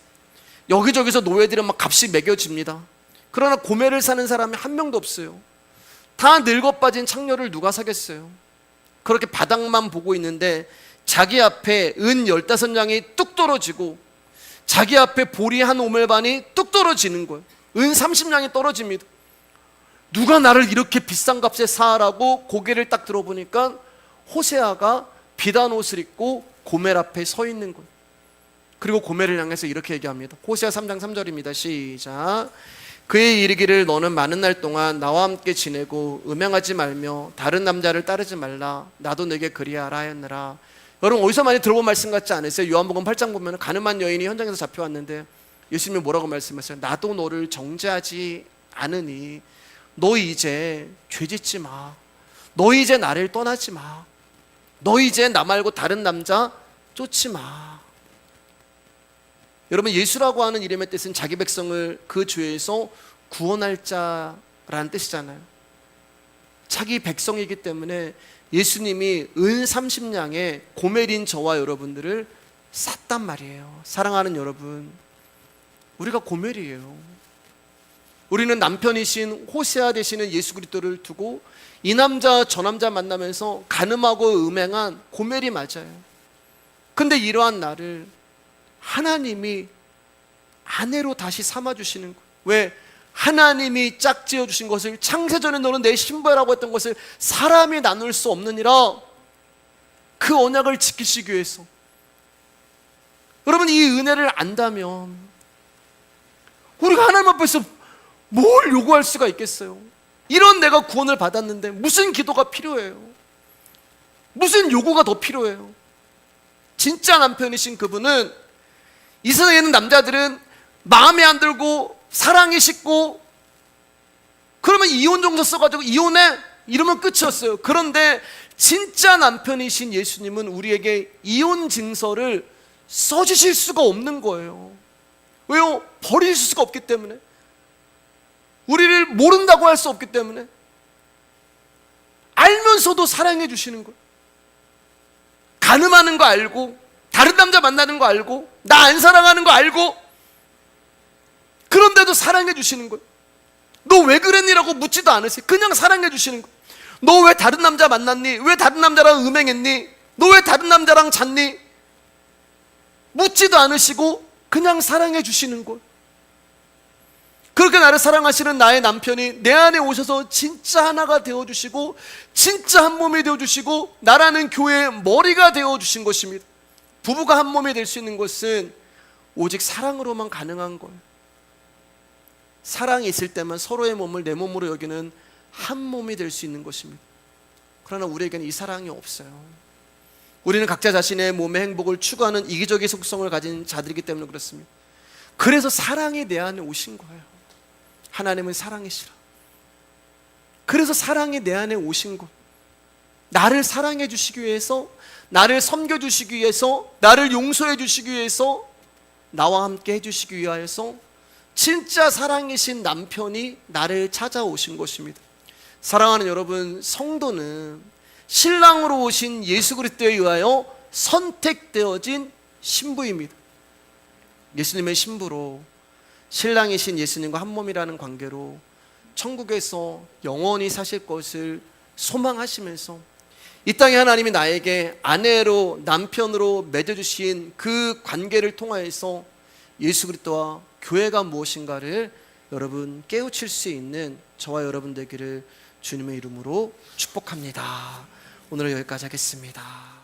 여기저기서 노예들은 막 값이 매겨집니다. 그러나 고멜을 사는 사람이 한 명도 없어요. 다 늙어 빠진 창녀를 누가 사겠어요? 그렇게 바닥만 보고 있는데 자기 앞에 은 15냥이 뚝 떨어지고 자기 앞에 보리 한 오멜반이 뚝 떨어지는 거예요. 은 30냥이 떨어집니다. 누가 나를 이렇게 비싼 값에 사라고 고개를 딱 들어보니까 호세아가 비단 옷을 입고 고멜 앞에 서 있는 거예요. 그리고 고멜을 향해서 이렇게 얘기합니다. 호세아 3장 3절입니다. 시작. 그의 이르기를 너는 많은 날 동안 나와 함께 지내고 음행하지 말며 다른 남자를 따르지 말라. 나도 내게 그리하라 하였느라. 여러분, 어디서 많이 들어본 말씀 같지 않으세요? 요한복음 8장 보면 가늠한 여인이 현장에서 잡혀왔는데 예수님이 뭐라고 말씀하셨어요? 나도 너를 정죄하지 않으니 너 이제 죄짓지 마. 너 이제 나를 떠나지 마. 너 이제 나 말고 다른 남자 쫓지 마. 여러분, 예수라고 하는 이름의 뜻은 자기 백성을 그 죄에서 구원할 자라는 뜻이잖아요. 자기 백성이기 때문에 예수님이 은 30냥에 고멜인 저와 여러분들을 샀단 말이에요. 사랑하는 여러분, 우리가 고멜이에요. 우리는 남편이신 호세아 되시는 예수 그리스도를 두고 이 남자 저 남자 만나면서 간음하고 음행한 고멜이 맞아요. 근데 이러한 나를 하나님이 아내로 다시 삼아주시는 거예요. 왜? 하나님이 짝지어 주신 것을, 창세전에 너는 내 신부라고 했던 것을 사람이 나눌 수 없느니라, 그 언약을 지키시기 위해서. 여러분, 이 은혜를 안다면 우리가 하나님 앞에서 뭘 요구할 수가 있겠어요? 이런 내가 구원을 받았는데 무슨 기도가 필요해요? 무슨 요구가 더 필요해요? 진짜 남편이신 그분은, 이 세상에 있는 남자들은 마음에 안 들고 사랑이 식고 그러면 이혼 정서 써가지고 이혼해 이러면 끝이었어요. 그런데 진짜 남편이신 예수님은 우리에게 이혼 증서를 써주실 수가 없는 거예요. 왜요? 버릴 수가 없기 때문에, 우리를 모른다고 할 수 없기 때문에, 알면서도 사랑해 주시는 거예요. 간음하는 거 알고, 다른 남자 만나는 거 알고, 나 안 사랑하는 거 알고, 그런데도 사랑해 주시는 거예요. 너 왜 그랬니라고 묻지도 않으세요. 그냥 사랑해 주시는 거예요. 너 왜 다른 남자 만났니? 왜 다른 남자랑 음행했니? 너 왜 다른 남자랑 잤니? 묻지도 않으시고 그냥 사랑해 주시는 거예요. 그렇게 나를 사랑하시는 나의 남편이 내 안에 오셔서 진짜 하나가 되어주시고, 진짜 한 몸이 되어주시고, 나라는 교회의 머리가 되어주신 것입니다. 부부가 한 몸이 될 수 있는 것은 오직 사랑으로만 가능한 거예요. 사랑이 있을 때만 서로의 몸을 내 몸으로 여기는 한 몸이 될 수 있는 것입니다. 그러나 우리에게는 이 사랑이 없어요. 우리는 각자 자신의 몸의 행복을 추구하는 이기적인 속성을 가진 자들이기 때문에 그렇습니다. 그래서 사랑이 내 안에 오신 거예요. 하나님은 사랑이시라. 그래서 사랑이 내 안에 오신 것, 나를 사랑해 주시기 위해서, 나를 섬겨 주시기 위해서, 나를 용서해 주시기 위해서, 나와 함께 해주시기 위하여서 진짜 사랑이신 남편이 나를 찾아오신 것입니다. 사랑하는 여러분, 성도는 신랑으로 오신 예수 그리스도에 의하여 선택되어진 신부입니다. 예수님의 신부로, 신랑이신 예수님과 한 몸이라는 관계로 천국에서 영원히 사실 것을 소망하시면서, 이 땅에 하나님이 나에게 아내로, 남편으로 맺어주신 그 관계를 통하여서 예수 그리스도와 교회가 무엇인가를 여러분 깨우칠 수 있는 저와 여러분 되기를 주님의 이름으로 축복합니다. 오늘은 여기까지 하겠습니다.